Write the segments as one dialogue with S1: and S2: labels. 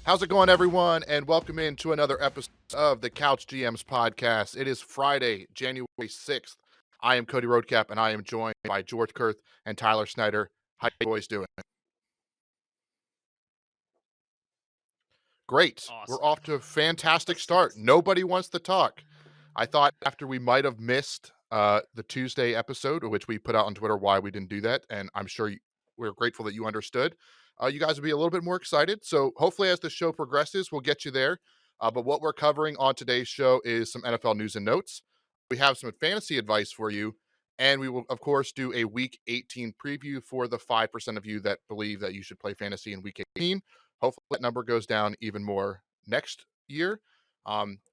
S1: How's it going, everyone? And welcome into another episode of the Couch GMs podcast. It is Friday, January 6th. I am Cody Roadcap, and I am joined by George Kurth and Tyler Snyder. How you boys doing? Great. We're
S2: Awesome.
S1: off to a fantastic start. Nobody wants to talk. I thought after we might have missed the Tuesday episode, which we put out on Twitter, why we didn't do that, and I'm sure we're grateful that you understood. You guys will be a little bit more excited. So hopefully, as the show progresses, we'll get you there. But what we're covering on today's show is some NFL news and notes. We have some fantasy advice for you, and we will, of course, do a Week 18 preview for the 5% of you that believe that you should play fantasy in Week 18. Hopefully, that number goes down even more next year.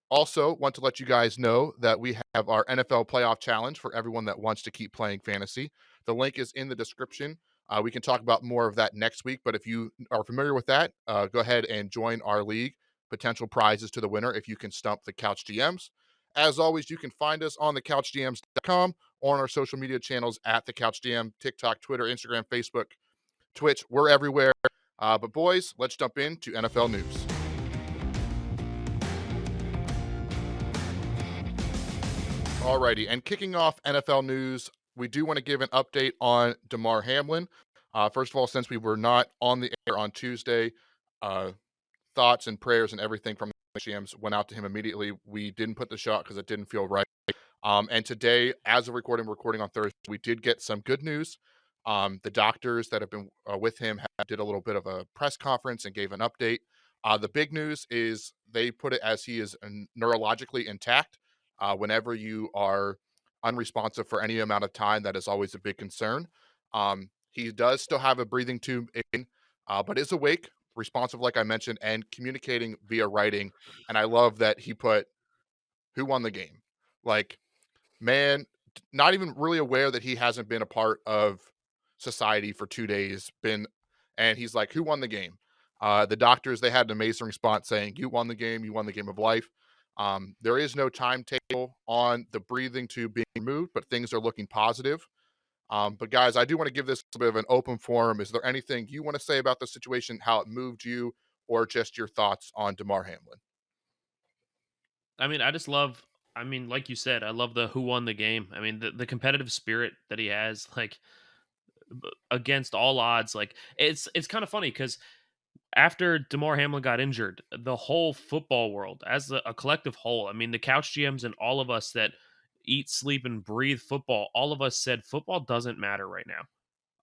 S1: Also, want to let you guys know that we have our NFL playoff challenge for everyone that wants to keep playing fantasy. The link is in the description. We can talk about more of that next week, but if you are familiar with that, go ahead and join our league. Potential prizes to the winner if you can stump the Couch GMs. As always, you can find us on thecouchgms.com or on our social media channels at the Couch GM, TikTok, Twitter, Instagram, Facebook, Twitch. We're everywhere. But boys, let's jump into NFL news. Alrighty, and kicking off NFL news, we do want to give an update on Damar Hamlin. First of all, since we were not on the air on Tuesday, thoughts and prayers and everything from the GMs went out to him immediately. We didn't put the shot because it didn't feel right. And today, as of recording on Thursday, we did get some good news. The doctors that have been with him did a little bit of a press conference and gave an update. The big news is they put it as he is neurologically intact. Whenever you are unresponsive for any amount of time, that is always a big concern. He does still have a breathing tube in, but is awake, responsive, like I mentioned, and communicating via writing. And I love that he put, "Who won the game?" Like, man, not even really aware that he hasn't been a part of society for 2 days. And he's like, "Who won the game?" The doctors, they had an amazing response saying, "You won the game. You won the game of life." There is no timetable on the breathing tube being removed, but things are looking positive. But guys, I do want to give this a bit of an open forum. Is there anything you want to say about the situation, how it moved you, or just your thoughts on Damar Hamlin?
S2: I mean, I just love. I mean, like you said, I love the who won the game. I mean, the competitive spirit that he has, like against all odds. Like it's kind of funny because after Damar Hamlin got injured, the whole football world, as a collective whole, I mean, the Couch GMs and all of us that eat, sleep, and breathe football, all of us said football doesn't matter right now.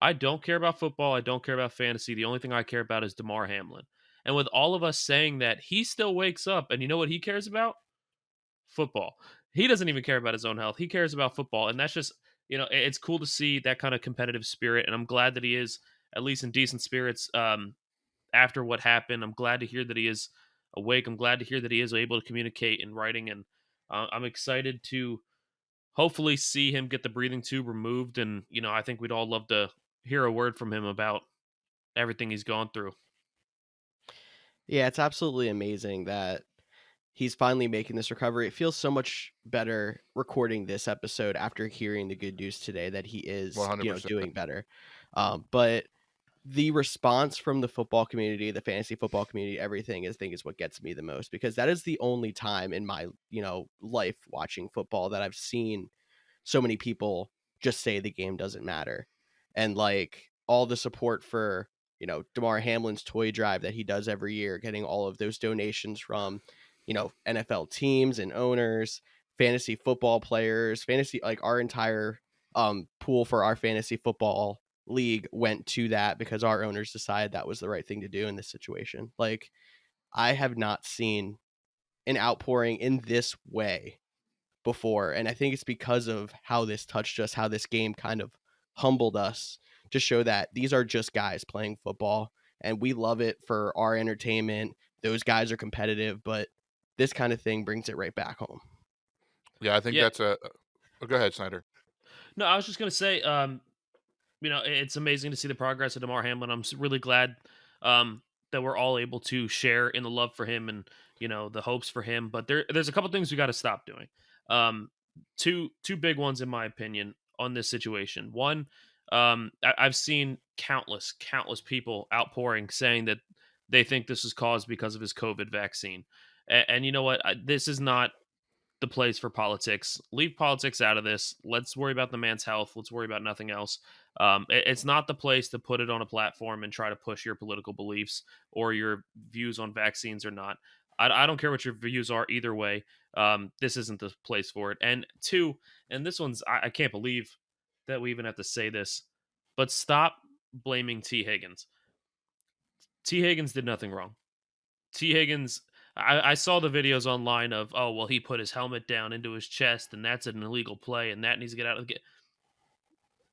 S2: I don't care about football. I don't care about fantasy. The only thing I care about is Damar Hamlin. And with all of us saying that, he still wakes up, and you know what he cares about? Football. He doesn't even care about his own health. He cares about football. And that's just, it's cool to see that kind of competitive spirit. And I'm glad that he is at least in decent spirits after what happened. I'm glad to hear that he is awake. I'm glad to hear that he is able to communicate in writing. And I'm excited to hopefully see him get the breathing tube removed. And, I think we'd all love to hear a word from him about everything he's gone through.
S3: Yeah, it's absolutely amazing that he's finally making this recovery. It feels so much better recording this episode after hearing the good news today that he is,
S1: 100%.
S3: doing better. But the response from the football community, the fantasy football community, everything I think is what gets me the most, because that is the only time in my, life watching football that I've seen so many people just say the game doesn't matter. And like all the support for, Damar Hamlin's toy drive that he does every year, getting all of those donations from, NFL teams and owners, fantasy football players, fantasy, like our entire pool for our fantasy football league went to that because our owners decided that was the right thing to do in this situation. Like, I have not seen an outpouring in this way before. And I think it's because of how this touched us, how this game kind of humbled us to show that these are just guys playing football and we love it for our entertainment. Those guys are competitive, but this kind of thing brings it right back home.
S1: Yeah, I think
S2: Yeah.
S1: that's go ahead, Snyder.
S2: No, I was just going to say, it's amazing to see the progress of Damar Hamlin. I'm really glad that we're all able to share in the love for him and the hopes for him. But there's a couple things we got to stop doing. Two big ones in my opinion on this situation. One, I've seen countless people outpouring saying that they think this was caused because of his COVID vaccine. And you know what? This is not the place for politics. Leave politics out of this. Let's worry about the man's health. Let's worry about nothing else. It's not the place to put it on a platform and try to push your political beliefs or your views on vaccines or not. I don't care what your views are either way. This isn't the place for it. And two, and this one's, I can't believe that we even have to say this, but stop blaming T. Higgins. T. Higgins did nothing wrong. T. Higgins, I saw the videos online of, oh, well, he put his helmet down into his chest, and that's an illegal play, and that needs to get out of the game.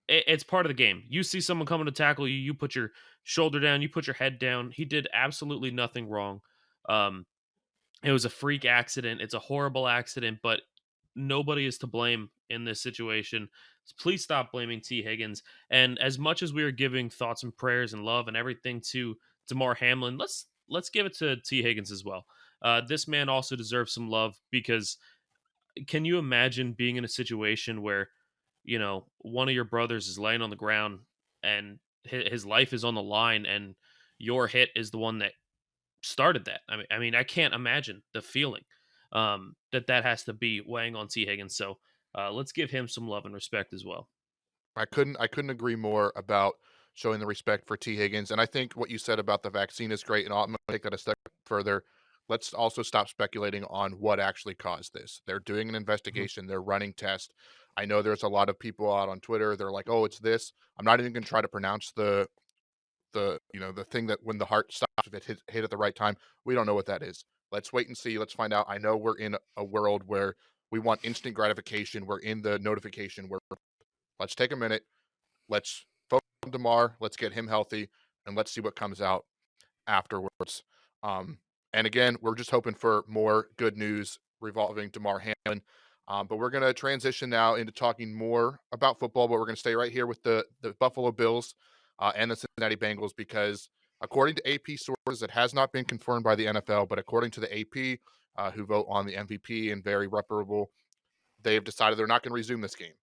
S2: It's part of the game. You see someone coming to tackle you, you put your shoulder down, you put your head down. He did absolutely nothing wrong. Um, it was a freak accident. It's a horrible accident, but nobody is to blame in this situation. So please stop blaming T. Higgins. And as much as we are giving thoughts and prayers and love and everything to Damar Hamlin, let's give it to T. Higgins as well. This man also deserves some love because can you imagine being in a situation where one of your brothers is laying on the ground and his life is on the line, and your hit is the one that started that? I can't imagine the feeling that has to be weighing on T. Higgins. So let's give him some love and respect as well.
S1: I couldn't agree more about showing the respect for T. Higgins. And I think what you said about the vaccine is great. And I'm going to take that a step further. Let's also stop speculating on what actually caused this. They're doing an investigation. They're running tests. I know there's a lot of people out on Twitter. They're like, "Oh, it's this." I'm not even going to try to pronounce the thing that when the heart stops, if it hit at the right time. We don't know what that is. Let's wait and see. Let's find out. I know we're in a world where we want instant gratification. We're in the notification where let's take a minute. Let's focus on Damar. Let's get him healthy, and let's see what comes out afterwards. Um, and again, we're just hoping for more good news revolving Damar Hamlin. But we're going to transition now into talking more about football, but we're going to stay right here with the Buffalo Bills and the Cincinnati Bengals because according to AP sources, it has not been confirmed by the NFL, but according to the AP, who vote on the MVP and very reputable, they have decided they're not going to resume this game.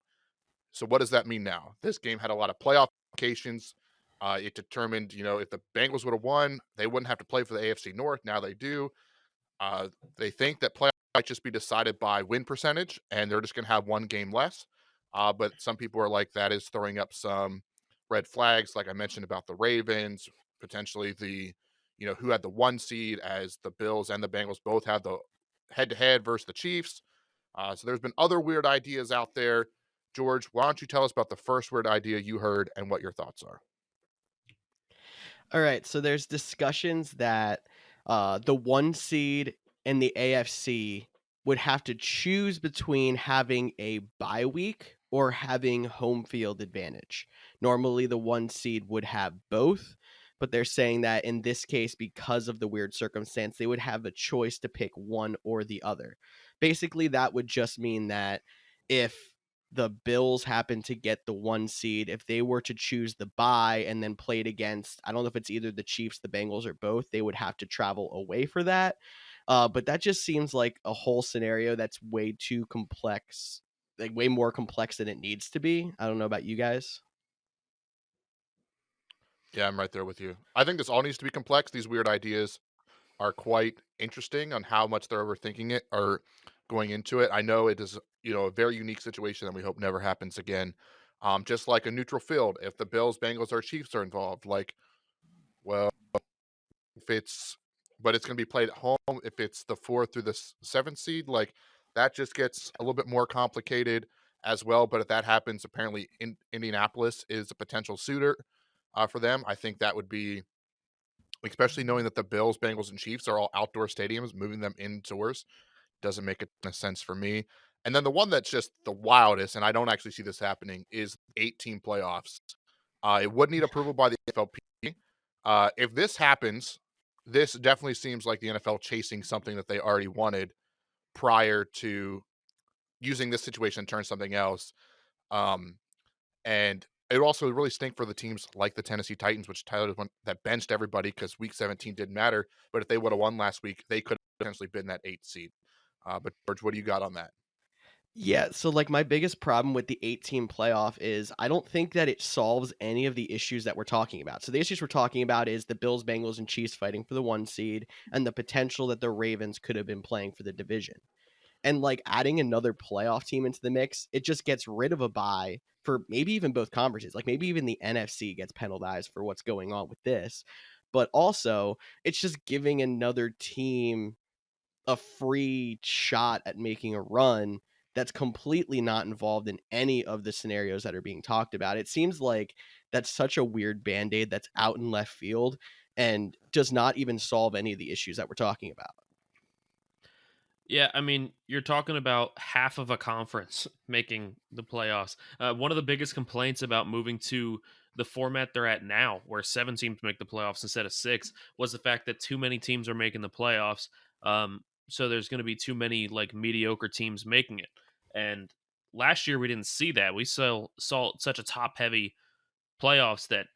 S1: So what does that mean now? This game had a lot of playoff implications. It determined, if the Bengals would have won, they wouldn't have to play for the AFC North. Now they do. They think that playoff might just be decided by win percentage, and they're just going to have one game less. But some people are like, that is throwing up some red flags, like I mentioned about the Ravens, potentially who had the 1 seed as the Bills and the Bengals both had the head-to-head versus the Chiefs. So there's been other weird ideas out there. George, why don't you tell us about the first weird idea you heard and what your thoughts are?
S3: All right, so there's discussions that the 1 seed in the AFC would have to choose between having a bye week or having home field advantage. Normally, the 1 seed would have both, but they're saying that in this case, because of the weird circumstance, they would have a choice to pick one or the other. Basically, that would just mean that if the Bills happen to get the 1 seed, if they were to choose the bye and then played against, I don't know if it's either the Chiefs, the Bengals, or both, they would have to travel away for that. But that just seems like a whole scenario that's way too complex, like way more complex than it needs to be. I don't know about you guys.
S1: Yeah, I'm right there with you. I think this all needs to be complex. These weird ideas are quite interesting on how much they're overthinking it or going into it. I know it is, a very unique situation that we hope never happens again. Just like a neutral field, if the Bills, Bengals, or Chiefs are involved, like, well, if it's, but it's going to be played at home. If it's the 4th through the 7th seed, like that just gets a little bit more complicated as well. But if that happens, apparently Indianapolis is a potential suitor for them. I think that would be, especially knowing that the Bills, Bengals, and Chiefs are all outdoor stadiums, moving them indoors doesn't make a ton of sense for me. And then the one that's just the wildest, and I don't actually see this happening, is 8-team playoffs. It would need approval by the NFLPA. If this happens, this definitely seems like the NFL chasing something that they already wanted prior to using this situation to turn something else. Um, and it also really stink for the teams like the Tennessee Titans, which Tyler is one that benched everybody because Week 17 didn't matter. But if they would have won last week, they could have potentially been that 8th seed. But George, what do you got on that?
S3: Yeah, so like my biggest problem with the 8-team playoff is I don't think that it solves any of the issues that we're talking about. So the issues we're talking about is the Bills, Bengals, and Chiefs fighting for the 1 seed and the potential that the Ravens could have been playing for the division. And like adding another playoff team into the mix, it just gets rid of a bye for maybe even both conferences. Like maybe even the NFC gets penalized for what's going on with this. But also, it's just giving another team a free shot at making a run that's completely not involved in any of the scenarios that are being talked about. It seems like that's such a weird band-aid that's out in left field and does not even solve any of the issues that we're talking about.
S2: Yeah, I mean, you're talking about half of a conference making the playoffs. One of the biggest complaints about moving to the format they're at now, where 7 teams make the playoffs instead of 6, was the fact that too many teams are making the playoffs. So there's going to be too many like mediocre teams making it. And last year we didn't see that. We saw such a top heavy playoffs that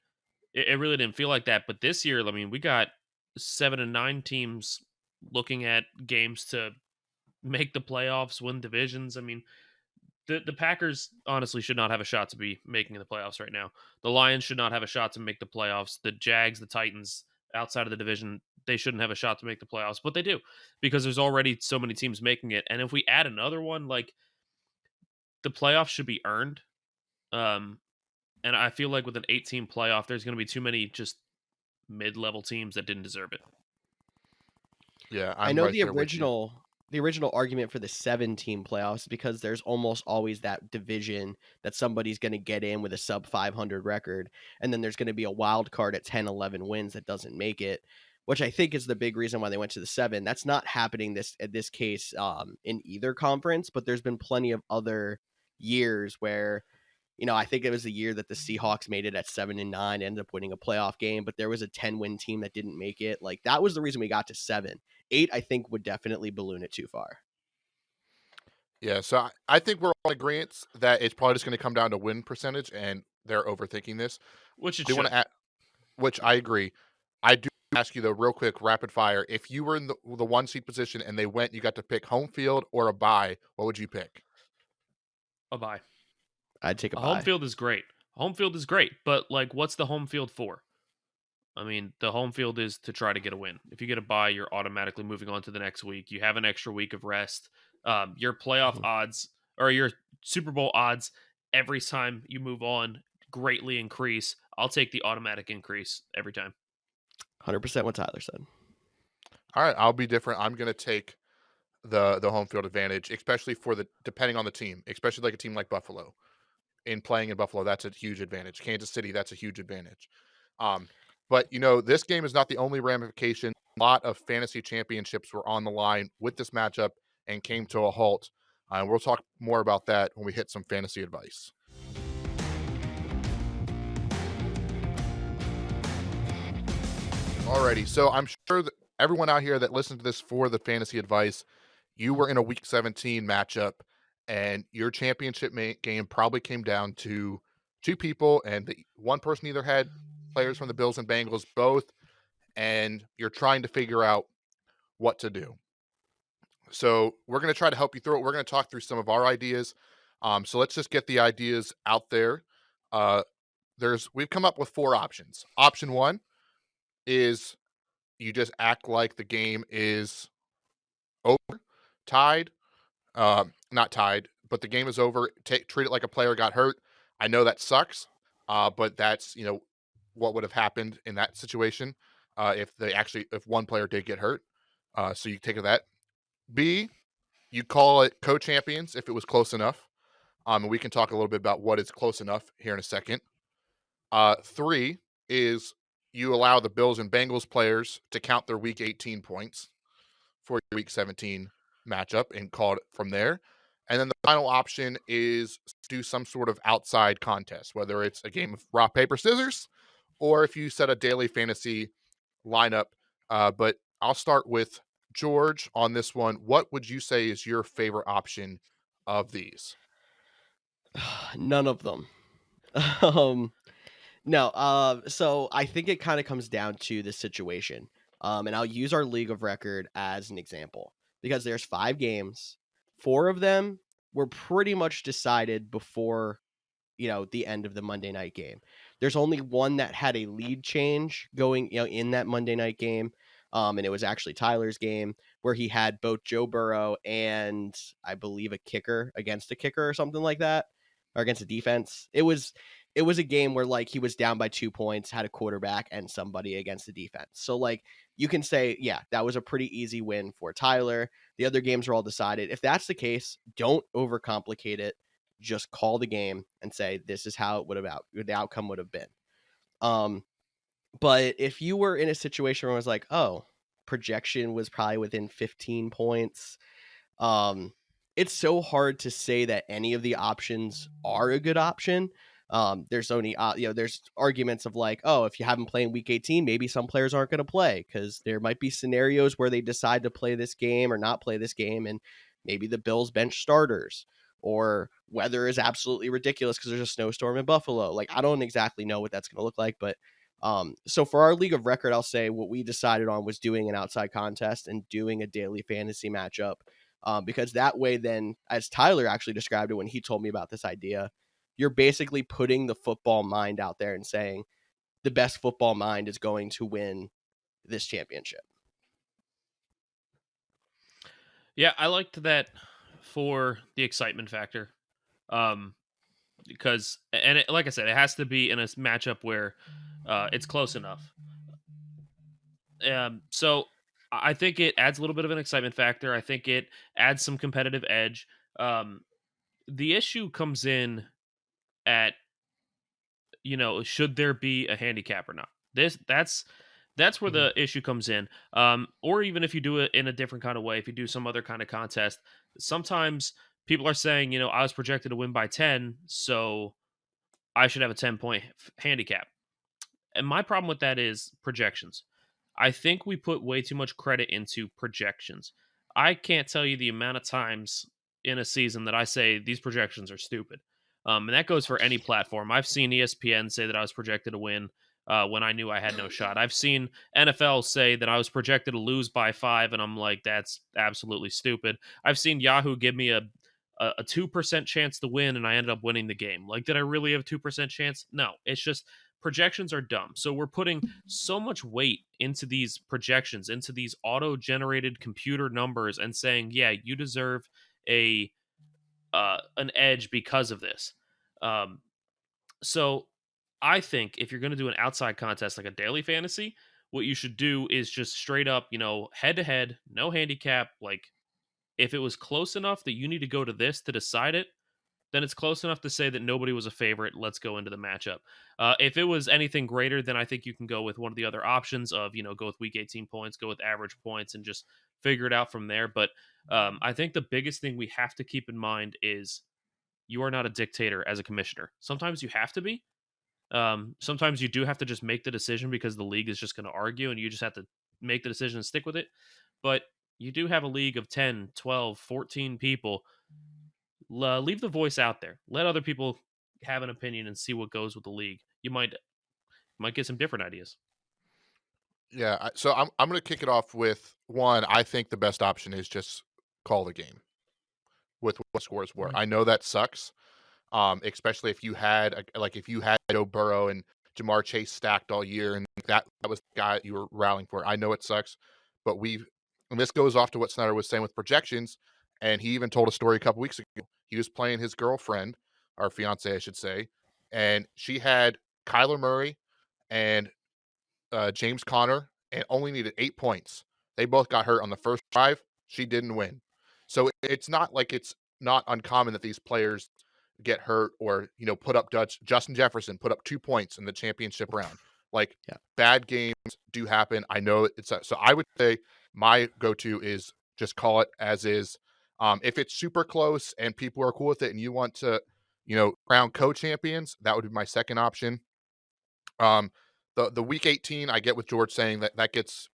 S2: it really didn't feel like that. But this year, I mean, we got 7 and 9 teams looking at games to make the playoffs, win divisions. I mean, the Packers honestly should not have a shot to be making the playoffs right now. The Lions should not have a shot to make the playoffs. The Jags, the Titans, outside of the division, they shouldn't have a shot to make the playoffs, but they do because there's already so many teams making it. And if we add another one, like the playoffs should be earned. Um, and I feel like with an 8-team playoff, there's going to be too many just mid-level teams that didn't deserve it.
S1: Yeah,
S3: I
S1: I'm
S3: know
S1: right there with you.
S3: the original argument for the 7-team playoffs is because there's almost always that division that somebody's going to get in with a sub 500 record, and then there's going to be a wild card at 10, 11 wins that doesn't make it, which I think is the big reason why they went to the 7. That's not happening in this case in either conference, but there's been plenty of other years where I think it was the year that the Seahawks made it at 7-9, ended up winning a playoff game, but there was a 10-win team that didn't make it. Like that was the reason we got to 7. 8, I think, would definitely balloon it too far.
S1: Yeah, so I think we're all in agreement that it's probably just going to come down to win percentage, and they're overthinking this.
S2: Which it
S1: Do want
S2: should.
S1: to add, which I agree. I do ask you though, real quick, rapid fire. If you were in the 1 seed position and they went, you got to pick home field or a bye. What would you pick?
S2: A bye.
S3: I'd take a
S2: A home
S3: bye.
S2: field is great. Home field is great, but like, what's the home field for? I mean, the home field is to try to get a win. If you get a bye, you're automatically moving on to the next week. You have an extra week of rest. Your playoff
S3: Mhm.
S2: odds or your Super Bowl odds every time you move on greatly increase. I'll take the automatic increase every time.
S3: 100% what Tyler said.
S1: All right, I'll be different. I'm going to take the home field advantage, especially for the depending on the team, especially like a team like Buffalo. In playing in Buffalo, that's a huge advantage. Kansas City, that's a huge advantage. Um, but this game is not the only ramification. A lot of fantasy championships were on the line with this matchup and came to a halt. We'll talk more about that when we hit some fantasy advice. Alrighty, so I'm sure that everyone out here that listened to this for the fantasy advice, you were in a Week 17 matchup, and your championship game probably came down to 2 people, and one person either had players from the Bills and Bengals both, and you're trying to figure out what to do. So we're going to try to help you through it. We're going to talk through some of our ideas. So let's just get the ideas out there. Uh, we've come up with 4 options. Option 1 is you just act like the game is over, tied, not tied, but the game is over. Treat it like a player got hurt. I know that sucks, but that's what would have happened in that situation if one player did get hurt. So you take that. B, you call it co-champions if it was close enough. And we can talk a little bit about what is close enough here in a second. 3 is you allow the Bills and Bengals players to count their Week 18 points for your Week 17 matchup and call it from there. And then the final option is do some sort of outside contest, whether it's a game of rock, paper, scissors, or if you set a daily fantasy lineup. But I'll start with George on this one. What would you say is your favorite option of these?
S3: None of them. um, no, so I think it kind of comes down to the situation. And I'll use our league of record as an example because there's 5 games. 4 of them were pretty much decided before, the end of the Monday night game. There's only one that had a lead change going, in that Monday night game. And it was actually Tyler's game where he had both Joe Burrow and I believe a kicker against a kicker or something like that, or against a defense. It was a game where like he was down by 2 points, had a quarterback and somebody against the defense. So like you can say, yeah, that was a pretty easy win for Tyler. The other games are all decided. If that's the case, don't overcomplicate it. Just call the game and say this is how it would have the outcome would have been. But if you were in a situation where it was like, oh, projection was probably within 15 points, it's so hard to say that any of the options are a good option. There's only, there's arguments of like, oh, if you haven't played in week 18, maybe some players aren't going to play because there might be scenarios where they decide to play this game or not play this game. And maybe the Bills bench starters, or weather is absolutely ridiculous because there's a snowstorm in Buffalo. Like, I don't exactly know what that's going to look like, but so for our league of record, I'll say what we decided on was doing an outside contest and doing a daily fantasy matchup. Because that way, then, as Tyler actually described it when he told me about this idea, you're basically putting the football mind out there and saying the best football mind is going to win this championship.
S2: Yeah, I liked that for the excitement factor. Because, and like I said, it has to be in a matchup where it's close enough. So I think it adds a little bit of an excitement factor. I think it adds some competitive edge. The issue comes in at, should there be a handicap or not? That's where the issue comes in. Or even if you do it in a different kind of way, if you do some other kind of contest, sometimes people are saying, I was projected to win by 10, so I should have a 10-point handicap. And my problem with that is projections. I think we put way too much credit into projections. I can't tell you the amount of times in a season that I say these projections are stupid. And that goes for any platform. I've seen ESPN say that I was projected to win when I knew I had no shot. I've seen NFL say that I was projected to lose by 5, and I'm like, that's absolutely stupid. I've seen Yahoo give me a 2% chance to win, and I ended up winning the game. Like, did I really have a 2% chance? No, it's just projections are dumb. So we're putting so much weight into these projections, into these auto-generated computer numbers, and saying, yeah, you deserve an edge because of this. So I think if you're going to do an outside contest like a daily fantasy, what you should do is just straight up, head to head, no handicap. Like, if it was close enough that you need to go to this to decide it, then it's close enough to say that nobody was a favorite. Let's go into the matchup. If it was anything greater, then I think you can go with one of the other options of, go with week 18 points, go with average points, and just figure it out from there. But I think the biggest thing we have to keep in mind is you are not a dictator as a commissioner. Sometimes you have to be. Sometimes you do have to just make the decision because the league is just going to argue, and you just have to make the decision and stick with it. But you do have a league of 10, 12, 14 people. Leave the voice out there. Let other people have an opinion and see what goes with the league. You might get some different ideas.
S1: Yeah, so I'm going to kick it off with one. I think the best option is just call the game with what scores were. I know that sucks, especially if you had if you had Joe Burrow and Jamar Chase stacked all year, and that was the guy you were rallying for. I know it sucks, but and this goes off to what Snyder was saying with projections, and he even told a story a couple weeks ago. He was playing his girlfriend, or fiance, I should say, and she had Kyler Murray and James Conner and only needed 8 points. They both got hurt on the first drive. She didn't win. So it's not like it's not uncommon that these players get hurt or, put up Justin Jefferson put up 2 points in the championship round. Like, bad games do happen. I know so I would say my go-to is just call it as is. If it's super close and people are cool with it and you want to, crown co-champions, that would be my second option. The week 18, I get with George saying that gets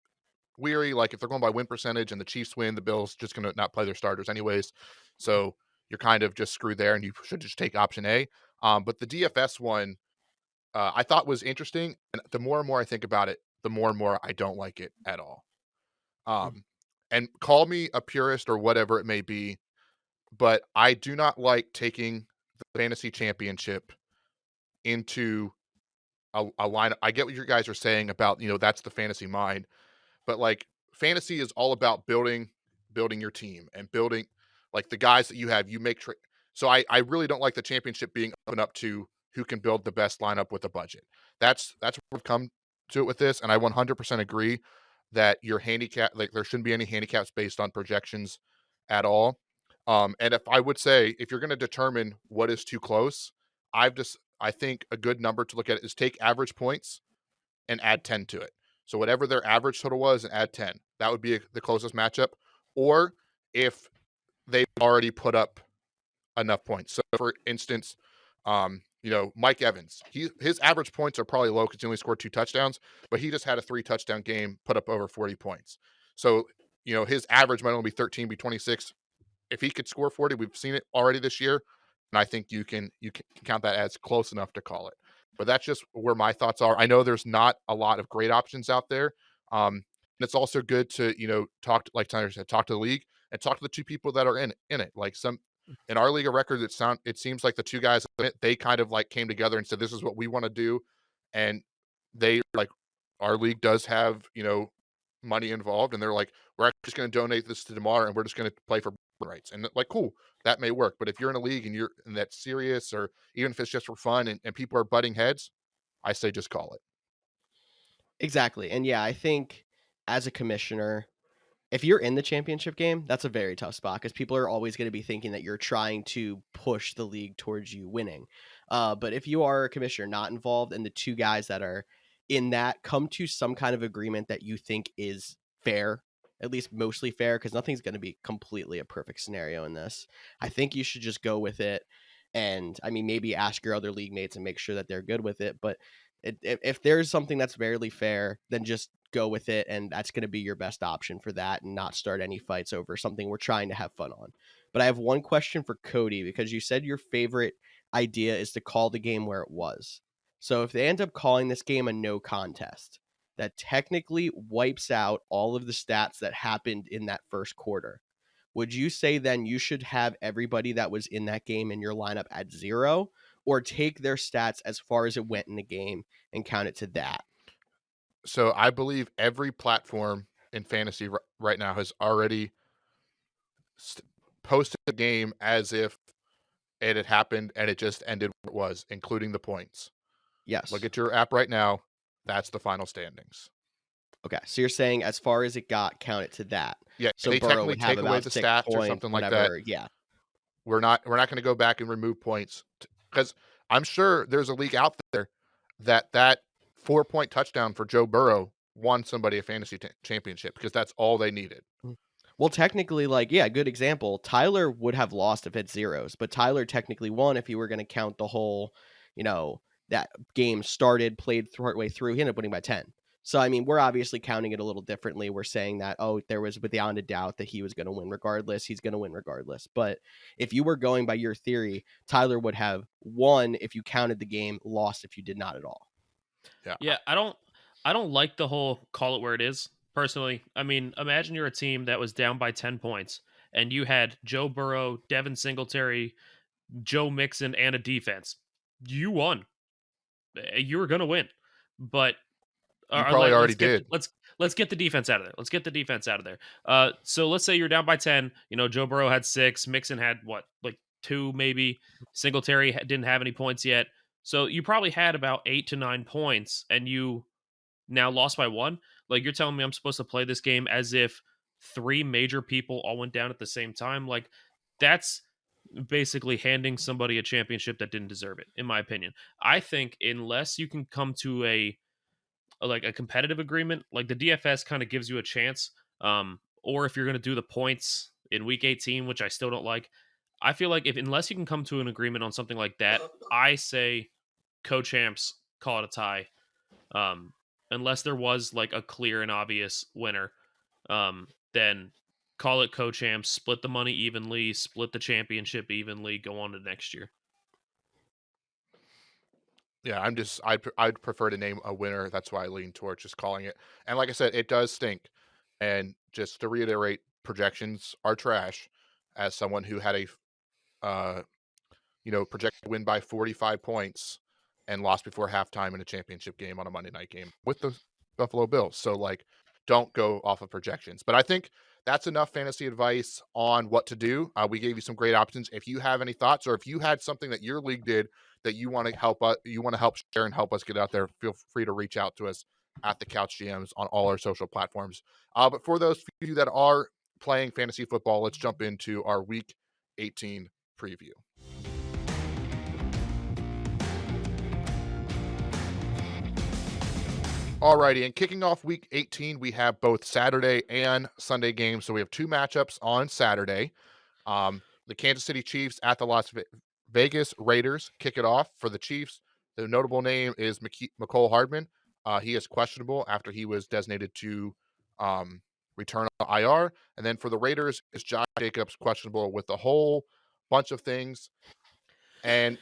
S1: weary. Like, if they're going by win percentage and the Chiefs win, the Bills just going to not play their starters anyways. So you're kind of just screwed there, and you should just take option A. But the DFS one, I thought was interesting. And the more and more I think about it, the more and more I don't like it at all. And call me a purist or whatever it may be. but I do not like taking the fantasy championship into a line. I get what you guys are saying about, that's the fantasy mind, but like fantasy is all about building your team and building like the guys that you have. You make so I really don't like the championship being open up to who can build the best lineup with a budget. That's what we've come to it with this, and I 100% agree that your handicap, like there shouldn't be any handicaps based on projections at all. And if I would say if you're going to determine what is too close, I think a good number to look at is take average points and add 10 to it. So whatever their average total was and add 10. That would be the closest matchup. Or if they've already put up enough points. So for instance, Mike Evans, his average points are probably low because he only scored 2 touchdowns, but he just had a 3 touchdown game, put up over 40 points. So, his average might only be 13, be 26. If he could score 40, we've seen it already this year. And I think you can count that as close enough to call it. But that's just where my thoughts are. I know there's not a lot of great options out there. And it's also good to, talk to, like Tyler said, talk to the league and talk to the 2 people that are in it. Like in our league of records, it seems like the 2 guys in it, they kind of like came together and said, this is what we want to do. And they like, our league does have, money involved, and they're like, we're actually just going to donate this to Damar and we're just going to play for rights. And like, cool, that may work. But if you're in a league and that's serious, or even if it's just for fun and people are butting heads, I say just call it.
S3: Exactly. And yeah, I think as a commissioner, if you're in the championship game, that's a very tough spot because people are always going to be thinking that you're trying to push the league towards you winning. But if you are a commissioner not involved and the 2 guys that are in that come to some kind of agreement that you think is fair, at least mostly fair, because nothing's going to be completely a perfect scenario in this, I think you should just go with it. And I mean, maybe ask your other league mates and make sure that they're good with it. But if there's something that's barely fair, then just go with it, and that's going to be your best option for that, and not start any fights over something we're trying to have fun on. But I have one question for Cody, because you said your favorite idea is to call the game where it was. So if they end up calling this game a no contest, that technically wipes out all of the stats that happened in that first quarter, would you say then you should have everybody that was in that game in your lineup at 0, or take their stats as far as it went in the game and count it to that?
S1: So I believe every platform in fantasy right now has already posted the game as if it had happened and it just ended where it was, including the points.
S3: Yes.
S1: Look at your app right now. That's the final standings.
S3: Okay, so you're saying as far as it got, count it to that.
S1: Yeah,
S3: So
S1: they
S3: Burrow
S1: technically
S3: would have
S1: take away
S3: about
S1: the
S3: 6
S1: stats or
S3: points,
S1: something like
S3: whatever.
S1: that.
S3: Yeah.
S1: We're not going to go back and remove points because I'm sure there's a league out there that 4-point touchdown for Joe Burrow won somebody a fantasy championship because that's all they needed.
S3: Well, technically, good example. Tyler would have lost if it's zeros, but Tyler technically won if you were going to count the whole, that game started, played partway through. He ended up winning by 10. So, I mean, we're obviously counting it a little differently. We're saying that, there was beyond a doubt that he was going to win regardless. He's going to win regardless. But if you were going by your theory, Tyler would have won if you counted the game, lost if you did not at all.
S2: Yeah, I don't like the whole call it where it is, personally. I mean, imagine you're a team that was down by 10 points and you had Joe Burrow, Devin Singletary, Joe Mixon, and a defense. You won. You were going to win. But
S1: you probably already did.
S2: Let's get the defense out of there. Let's get the defense out of there. So let's say you're down by 10. Joe Burrow had 6. Mixon had 2 maybe. Singletary didn't have any points yet. So you probably had about 8 to 9 points, and you now lost by 1. Like, you're telling me I'm supposed to play this game as if 3 major people all went down at the same time? Like, that's basically handing somebody a championship that didn't deserve it, in my opinion. I think unless you can come to a competitive agreement, like the DFS kind of gives you a chance, or if you're going to do the points in week 18, which I still don't like, I feel like unless you can come to an agreement on something like that, I say co-champs, call it a tie. Unless there was a clear and obvious winner, then call it co-champs, split the money evenly, split the championship evenly, go on to next year.
S1: Yeah, I'd prefer to name a winner. That's why I lean towards just calling it. And like I said, it does stink. And just to reiterate, projections are trash. As someone who had projected to win by 45 points and lost before halftime in a championship game on a Monday night game with the Buffalo Bills. So, like, don't go off of projections. But I think that's enough fantasy advice on what to do. We gave you some great options. If you have any thoughts, or if you had something that your league did that you want to help share and help us get out there, feel free to reach out to us at the Couch GMs on all our social platforms. But for those few that are playing fantasy football, let's jump into our Week 18 preview. Alrighty, and kicking off Week 18, we have both Saturday and Sunday games. So we have two matchups on Saturday. The Kansas City Chiefs at the Las Vegas Raiders kick it off. For the Chiefs, the notable name is McCole Hardman. He is questionable after he was designated to return on IR. And then for the Raiders, it's Josh Jacobs, questionable with a whole bunch of things. And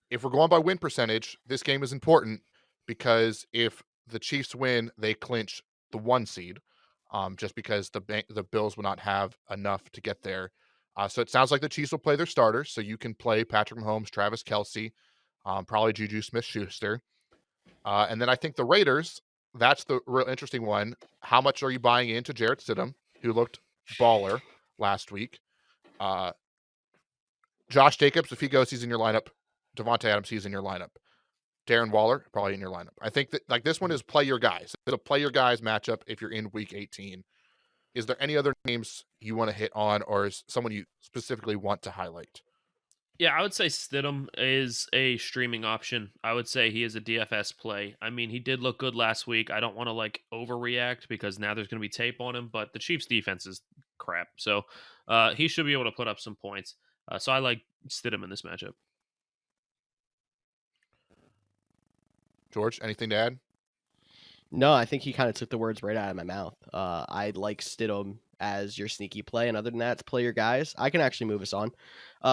S1: if we're going by win percentage, this game is important because if the Chiefs win, they clinch the 1 seed, just because the Bills will not have enough to get there. So it sounds like the Chiefs will play their starters. So you can play Patrick Mahomes, Travis Kelce, probably Juju Smith-Schuster. And then I think the Raiders, that's the real interesting one. How much are you buying into Jarrett Stidham, who looked baller last week? Josh Jacobs, if he goes, he's in your lineup. Devontae Adams, he's in your lineup. Darren Waller, probably in your lineup. I think that, like, this one is play your guys. It's a play your guys matchup if you're in Week 18. Is there any other names you want to hit on, or is someone you specifically want to highlight?
S2: Yeah, I would say Stidham is a streaming option. I would say he is a DFS play. I mean, he did look good last week. I don't want to overreact because now there's going to be tape on him, but the Chiefs defense is crap. So he should be able to put up some points. So I like Stidham in this matchup.
S1: George, anything to add?
S3: No, I think he kind of took the words right out of my mouth. I like Stidham as your sneaky play, and other than that, it's play your guys. I can actually move us on.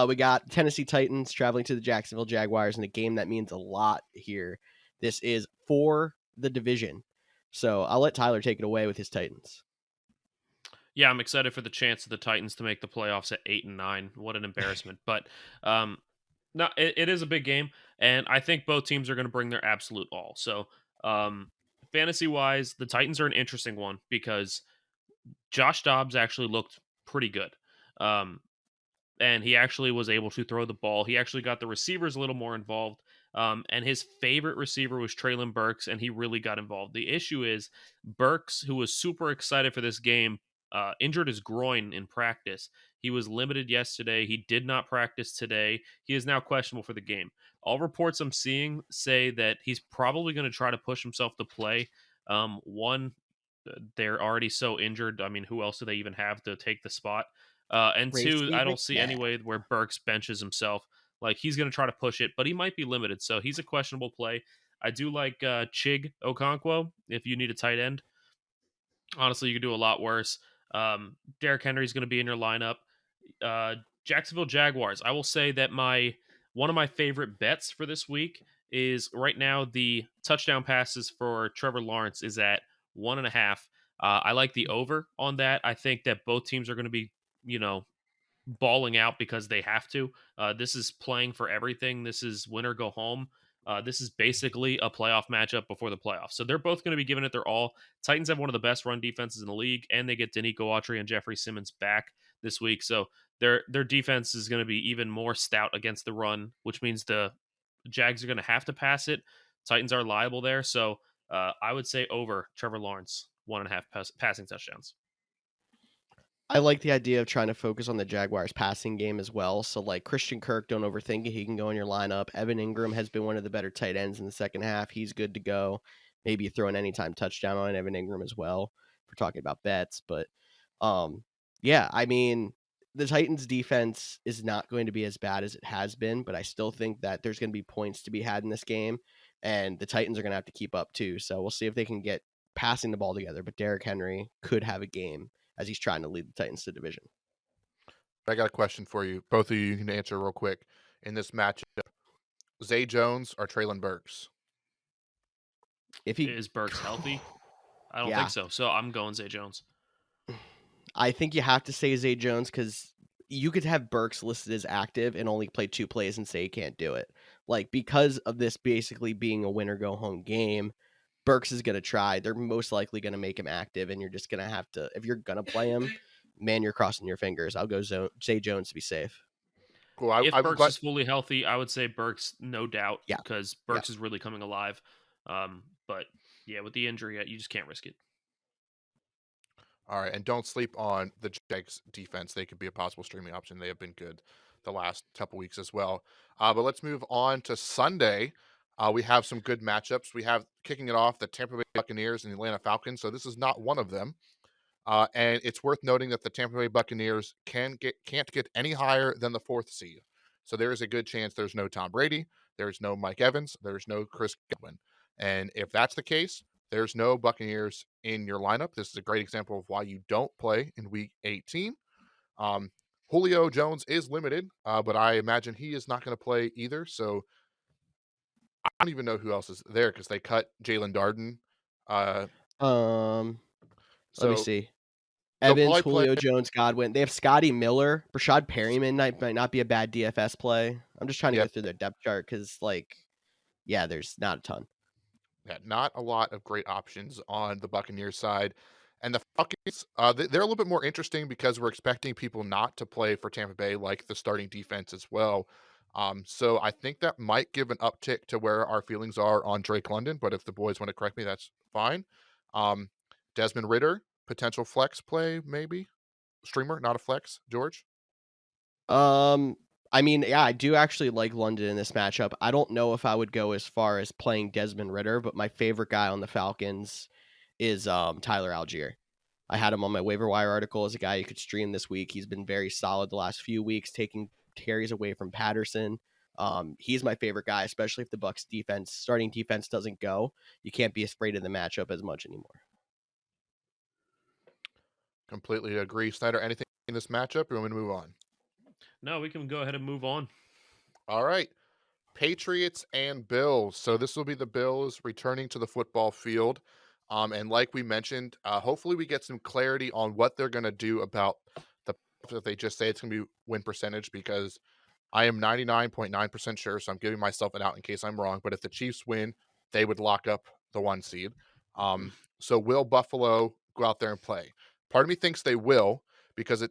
S3: We got Tennessee Titans traveling to the Jacksonville Jaguars in a game that means a lot here. This is for the division. So I'll let Tyler take it away with his Titans.
S2: Yeah, I'm excited for the chance of the Titans to make the playoffs at 8-9. What an embarrassment. But no, it is a big game, and I think both teams are going to bring their absolute all. So fantasy-wise, the Titans are an interesting one because Josh Dobbs actually looked pretty good. And he actually was able to throw the ball. He actually got the receivers a little more involved. And his favorite receiver was Treylon Burks, and he really got involved. The issue is Burks, who was super excited for this game, injured his groin in practice. He was limited yesterday. He did not practice today. He is now questionable for the game. All reports I'm seeing say that he's probably going to try to push himself to play. One, they're already so injured. I mean, who else do they even have to take the spot? And two, I don't see any way where Burks benches himself. Like, he's going to try to push it, but he might be limited. So he's a questionable play. I do like Chig Okonkwo if you need a tight end. Honestly, you could do a lot worse. Derrick Henry's going to be in your lineup. Jacksonville Jaguars. I will say that one of my favorite bets for this week is right now the touchdown passes for Trevor Lawrence is at 1.5. I like the over on that. I think that both teams are going to be, balling out because they have to. This is playing for everything. This is win or go home. This is basically a playoff matchup before the playoffs. So they're both going to be giving it their all. Titans have one of the best run defenses in the league, and they get Danico Autry and Jeffrey Simmons back this week. So their defense is going to be even more stout against the run, which means the Jags are going to have to pass it. Titans are liable there. So I would say over Trevor Lawrence, 1.5 passing touchdowns.
S3: I like the idea of trying to focus on the Jaguars passing game as well. So, like, Christian Kirk, don't overthink it. He can go in your lineup. Evan Ingram has been one of the better tight ends in the second half. He's good to go. Maybe you throw an anytime touchdown on Evan Ingram as well, if we're talking about bets. But, yeah, I mean, the Titans defense is not going to be as bad as it has been, but I still think that there's going to be points to be had in this game, and the Titans are going to have to keep up too. So we'll see if they can get passing the ball together, but Derrick Henry could have a game as he's trying to lead the Titans to division.
S1: I got a question for you. Both of you can answer real quick. In this matchup, Zay Jones or Treylon Burks?
S2: Is Burks healthy? I don't think so. So I'm going Zay Jones.
S3: I think you have to say Zay Jones because you could have Burks listed as active and only play 2 plays and say he can't do it. Like, because of this basically being a winner go home game, Burks is going to try. They're most likely going to make him active, and you're just going to have to, if you're going to play him, man, you're crossing your fingers. I'll go Zay Jones to be safe.
S1: Cool.
S2: If
S1: I'm
S2: Burks
S1: glad.
S2: is fully healthy, I would say Burks, no doubt,
S3: Yeah.
S2: because Burks is really coming alive. But yeah, with the injury, you just can't risk it.
S1: All right, and don't sleep on the Jags defense. They could be a possible streaming option. They have been good the last couple weeks as well. But let's move on to Sunday. We have some good matchups. We have kicking it off the Tampa Bay Buccaneers and the Atlanta Falcons. So this is not one of them. And it's worth noting that the Tampa Bay Buccaneers can't get any higher than the 4th seed. So there is a good chance there's no Tom Brady, there's no Mike Evans, there's no Chris Godwin. And if that's the case, there's no Buccaneers in your lineup. This is a great example of why you don't play in Week 18. Julio Jones is limited, but I imagine he is not going to play either. So I don't even know who else is there because they cut Jalen Darden.
S3: Let me see.
S1: they'll
S3: Evans,
S1: probably play-
S3: Julio Jones, Godwin. They have Scotty Miller. Rashad Perryman might not be a bad DFS play. I'm just trying to go through their depth chart because, there's not a ton.
S1: Yeah, not a lot of great options on the Buccaneers side. And the Falcons, they're a little bit more interesting because we're expecting people not to play for Tampa Bay, like the starting defense as well. So I think that might give an uptick to where our feelings are on Drake London. But if the boys want to correct me, that's fine. Desmond Ridder, potential flex play, maybe. Streamer, not a flex. George?
S3: I mean, yeah, I do actually like London in this matchup. I don't know if I would go as far as playing Desmond Ridder, but my favorite guy on the Falcons is Tyler Algier. I had him on my waiver wire article as a guy you could stream this week. He's been very solid the last few weeks, taking carries away from Patterson. He's my favorite guy, especially if the Bucs starting defense doesn't go. You can't be afraid of the matchup as much anymore.
S1: Completely agree. Snyder, anything in this matchup, or you want me to move on?
S2: No, we can go ahead and move on.
S1: All right. Patriots and Bills. So this will be the Bills returning to the football field. And like we mentioned, hopefully we get some clarity on what they're going to do about the if they just say it's going to be win percentage, because I am 99.9% sure, so I'm giving myself an out in case I'm wrong. But if the Chiefs win, they would lock up the 1 seed. So will Buffalo go out there and play? Part of me thinks they will, because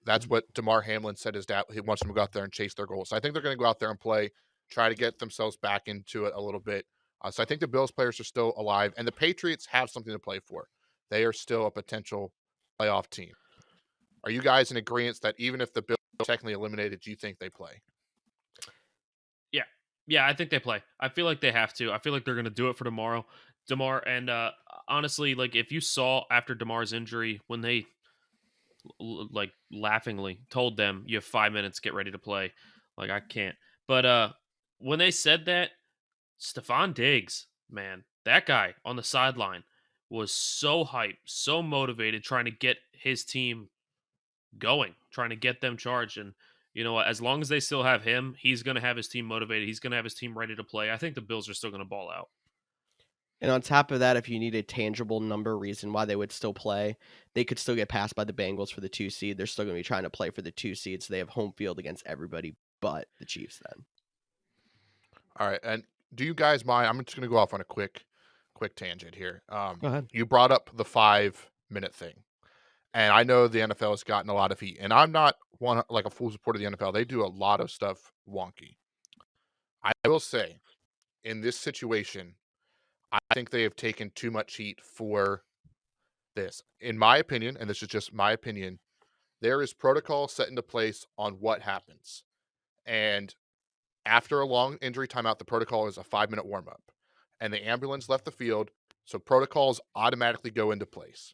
S1: that's what Damar Hamlin said his dad, he wants them to go out there and chase their goals. So I think they're going to go out there and play, try to get themselves back into it a little bit. So I think the Bills players are still alive, and the Patriots have something to play for. They are still a potential playoff team. Are you guys in agreement that even if the Bills are technically eliminated, do you think they play?
S2: Yeah, I think they play. I feel like they have to. I feel like they're going to do it for tomorrow. Damar, and honestly, if you saw after Damar's injury, when they laughingly told them you have 5 minutes, get ready to play, I can't. But when they said that, Stephon Diggs, man, that guy on the sideline was so hyped, so motivated, trying to get his team going, trying to get them charged. And you know what? As long as they still have him, he's going to have his team motivated. He's going to have his team ready to play. I think the Bills are still going to ball out.
S3: And on top of that, if you need a tangible number reason why they would still play, they could still get passed by the Bengals for the 2 seed. They're still going to be trying to play for the 2 seed, so they have home field against everybody but the Chiefs then.
S1: All right, and do you guys mind? I'm just going to go off on a quick tangent here.
S3: Go ahead.
S1: You brought up the 5-minute thing. And I know the NFL has gotten a lot of heat, and I'm not a full supporter of the NFL. They do a lot of stuff wonky. I will say, in this situation, I think they have taken too much heat for this. In my opinion, and this is just my opinion, there is protocol set into place on what happens. And after a long injury timeout, the protocol is a 5-minute warm-up. And the ambulance left the field, so protocols automatically go into place.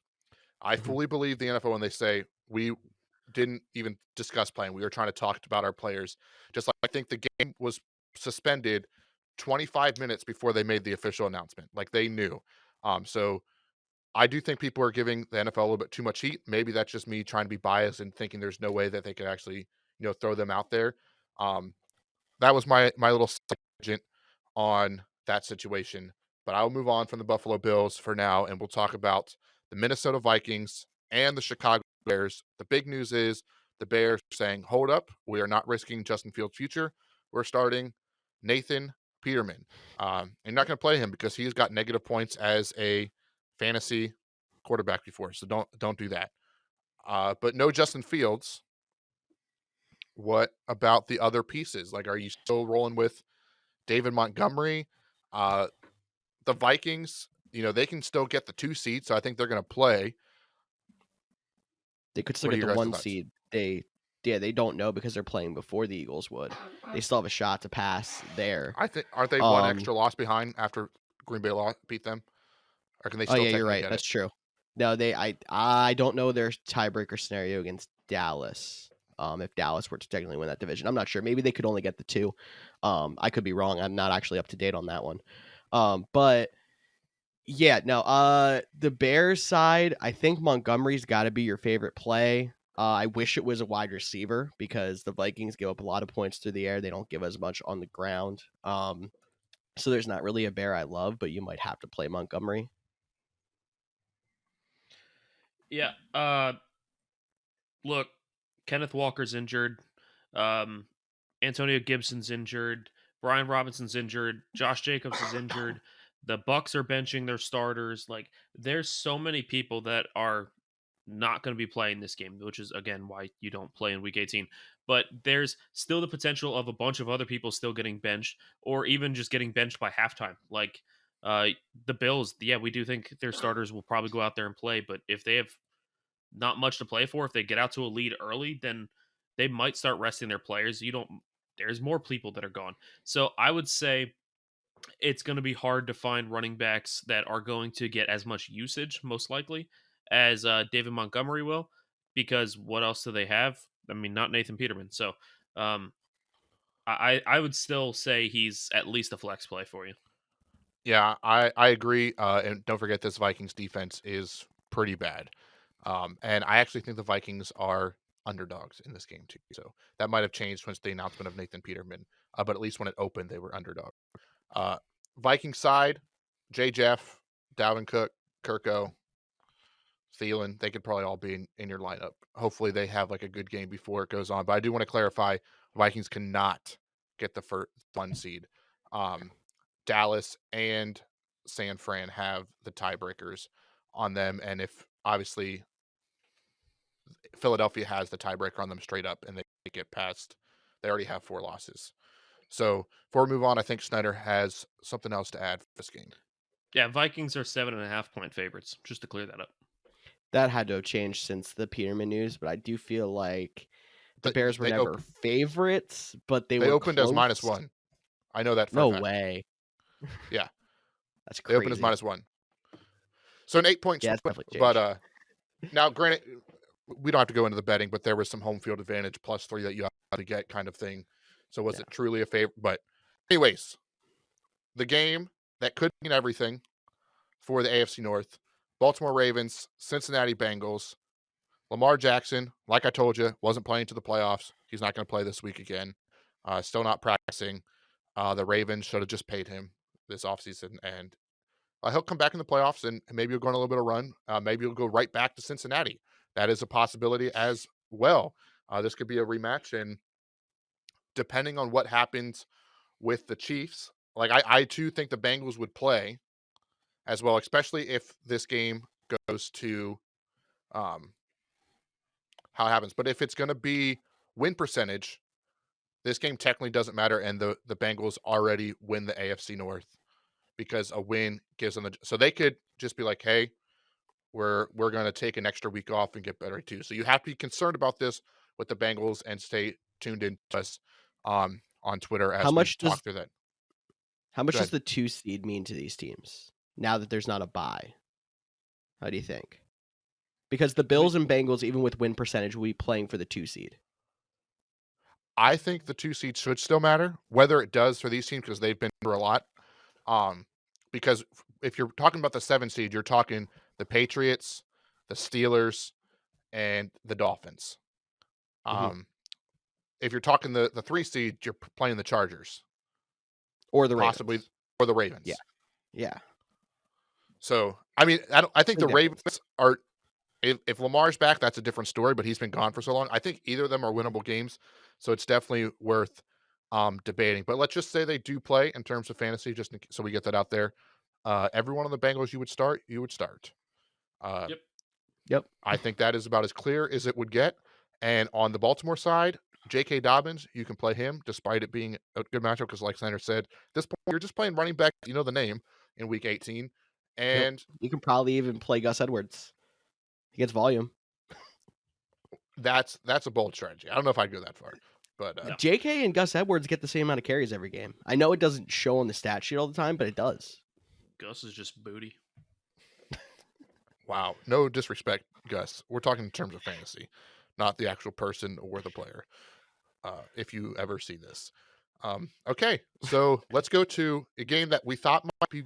S1: I fully believe the NFL when they say we didn't even discuss playing. We were trying to talk about our players. Just like I think the game was suspended 25 minutes before they made the official announcement. Like they knew. So I do think people are giving the NFL a little bit too much heat. Maybe that's just me trying to be biased and thinking there's no way that they could actually, throw them out there. That was my little tangent on that situation. But I'll move on from the Buffalo Bills for now, and we'll talk about the Minnesota Vikings and the Chicago Bears. The big news is the Bears saying, hold up, we are not risking Justin Fields' future. We're starting Nathan Peterman. And you're not going to play him because he's got negative points as a fantasy quarterback before. So don't do that. But no Justin Fields. What about the other pieces? Like, are you still rolling with David Montgomery? The Vikings, they can still get the 2 seed, so I think they're going to play.
S3: They could still
S1: What are
S3: get
S1: your
S3: the
S1: guys'
S3: 1
S1: thoughts?
S3: seed. They don't know because they're playing before the Eagles would. They still have a shot to pass there.
S1: I think aren't they one extra loss behind after Green Bay beat them? Or can they
S3: Oh
S1: still
S3: yeah, you're
S1: technically
S3: right.
S1: get
S3: That's
S1: it?
S3: true. No, I don't know their tiebreaker scenario against Dallas. If Dallas were to technically win that division, I'm not sure. Maybe they could only get the 2. I could be wrong. I'm not actually up to date on that one. But yeah, no. The Bears side, I think Montgomery's got to be your favorite play. I wish it was a wide receiver because the Vikings give up a lot of points through the air. They don't give as much on the ground. So there's not really a bear I love, but you might have to play Montgomery.
S2: Yeah. Look, Kenneth Walker's injured. Antonio Gibson's injured. Brian Robinson's injured. Josh Jacobs is injured. The Bucks are benching their starters. Like, there's so many people that are not going to be playing this game, which is again why you don't play in Week 18. But there's still the potential of a bunch of other people still getting benched, or even just getting benched by halftime. Like the Bills, yeah, we do think their starters will probably go out there and play, but if they have not much to play for, if they get out to a lead early, then they might start resting their players. There's more people that are gone. So I would say it's going to be hard to find running backs that are going to get as much usage, most likely, as David Montgomery will, because what else do they have? I mean, not Nathan Peterman. So I would still say he's at least a flex play for you.
S1: Yeah, I agree. And don't forget, this Vikings defense is pretty bad. And I actually think the Vikings are underdogs in this game too. So that might have changed since the announcement of Nathan Peterman. But at least when it opened, they were underdog. Viking side, J. Jeff, Dalvin Cook, Kirko, Thielen, they could probably all be in your lineup. Hopefully they have like a good game before it goes on. But I do want to clarify, Vikings cannot get the first 1 seed. Dallas and San Fran have the tiebreakers on them. And if obviously Philadelphia has the tiebreaker on them straight up and they get past, they already have 4 losses. So before we move on, I think Snyder has something else to add for this game.
S2: Yeah, Vikings are 7.5 point favorites, just to clear that up.
S3: That had to have changed since the Peterman news, but I do feel like the Bears were never favorites, but they were
S1: opened
S3: close.
S1: as -1. I know that for
S3: no
S1: a fact.
S3: way.
S1: Yeah.
S3: That's crazy.
S1: They opened as -1. So an 8-point
S3: yeah,
S1: split. But now granted, we don't have to go into the betting, but there was some home field advantage +3 that you have to get kind of thing. So was it truly a favor? But anyways, the game that could mean everything for the AFC North, Baltimore Ravens, Cincinnati Bengals. Lamar Jackson, like I told you, wasn't playing to the playoffs. He's not going to play this week again. Still not practicing. The Ravens should have just paid him this offseason, and he'll come back in the playoffs, and maybe he'll go on a little bit of run. Maybe he'll go right back to Cincinnati. That is a possibility as well. This could be a rematch, and depending on what happens with the Chiefs, like I too think the Bengals would play as well, especially if this game goes to how it happens. But if it's going to be win percentage, this game technically doesn't matter, and the Bengals already win the AFC North because a win gives them so they could just be like, hey, we're going to take an extra week off and get better too. So you have to be concerned about this with the Bengals and stay tuned in to us on Twitter as we talk through that.
S3: How much does the 2 seed mean to these teams now that there's not a bye? How do you think? Because the Bills and Bengals, even with win percentage, will be playing for the 2 seed.
S1: I think the 2 seed should still matter, whether it does for these teams because they've been through a lot. Because if you're talking about the 7 seed, you're talking the Patriots, the Steelers, and the Dolphins. If you're talking the 3 seed, you're playing the Chargers.
S3: Or the
S1: possibly
S3: Ravens.
S1: Or the Ravens.
S3: Yeah.
S1: So, I mean, I think the Ravens are If Lamar's back, that's a different story, but he's been gone for so long. I think either of them are winnable games, so it's definitely worth debating. But let's just say they do play in terms of fantasy, so we get that out there. Every one of the Bengals you would start. Uh,
S2: Yep.
S3: Yep.
S1: I think that is about as clear as it would get. And on the Baltimore side, J.K. Dobbins, you can play him despite it being a good matchup because, like Snyder said, at this point you're just playing running back. You know the name in Week 18, and
S3: You can probably even play Gus Edwards. He gets volume.
S1: that's a bold strategy. I don't know if I'd go that far, but
S2: No.
S3: JK and Gus Edwards get the same amount of carries every game. I know it doesn't show on the stat sheet all the time, but it does.
S2: Gus is just booty.
S1: wow, no disrespect, Gus. We're talking in terms of fantasy, not the actual person or the player. If you ever see this. Okay, so let's go to a game that we thought might be,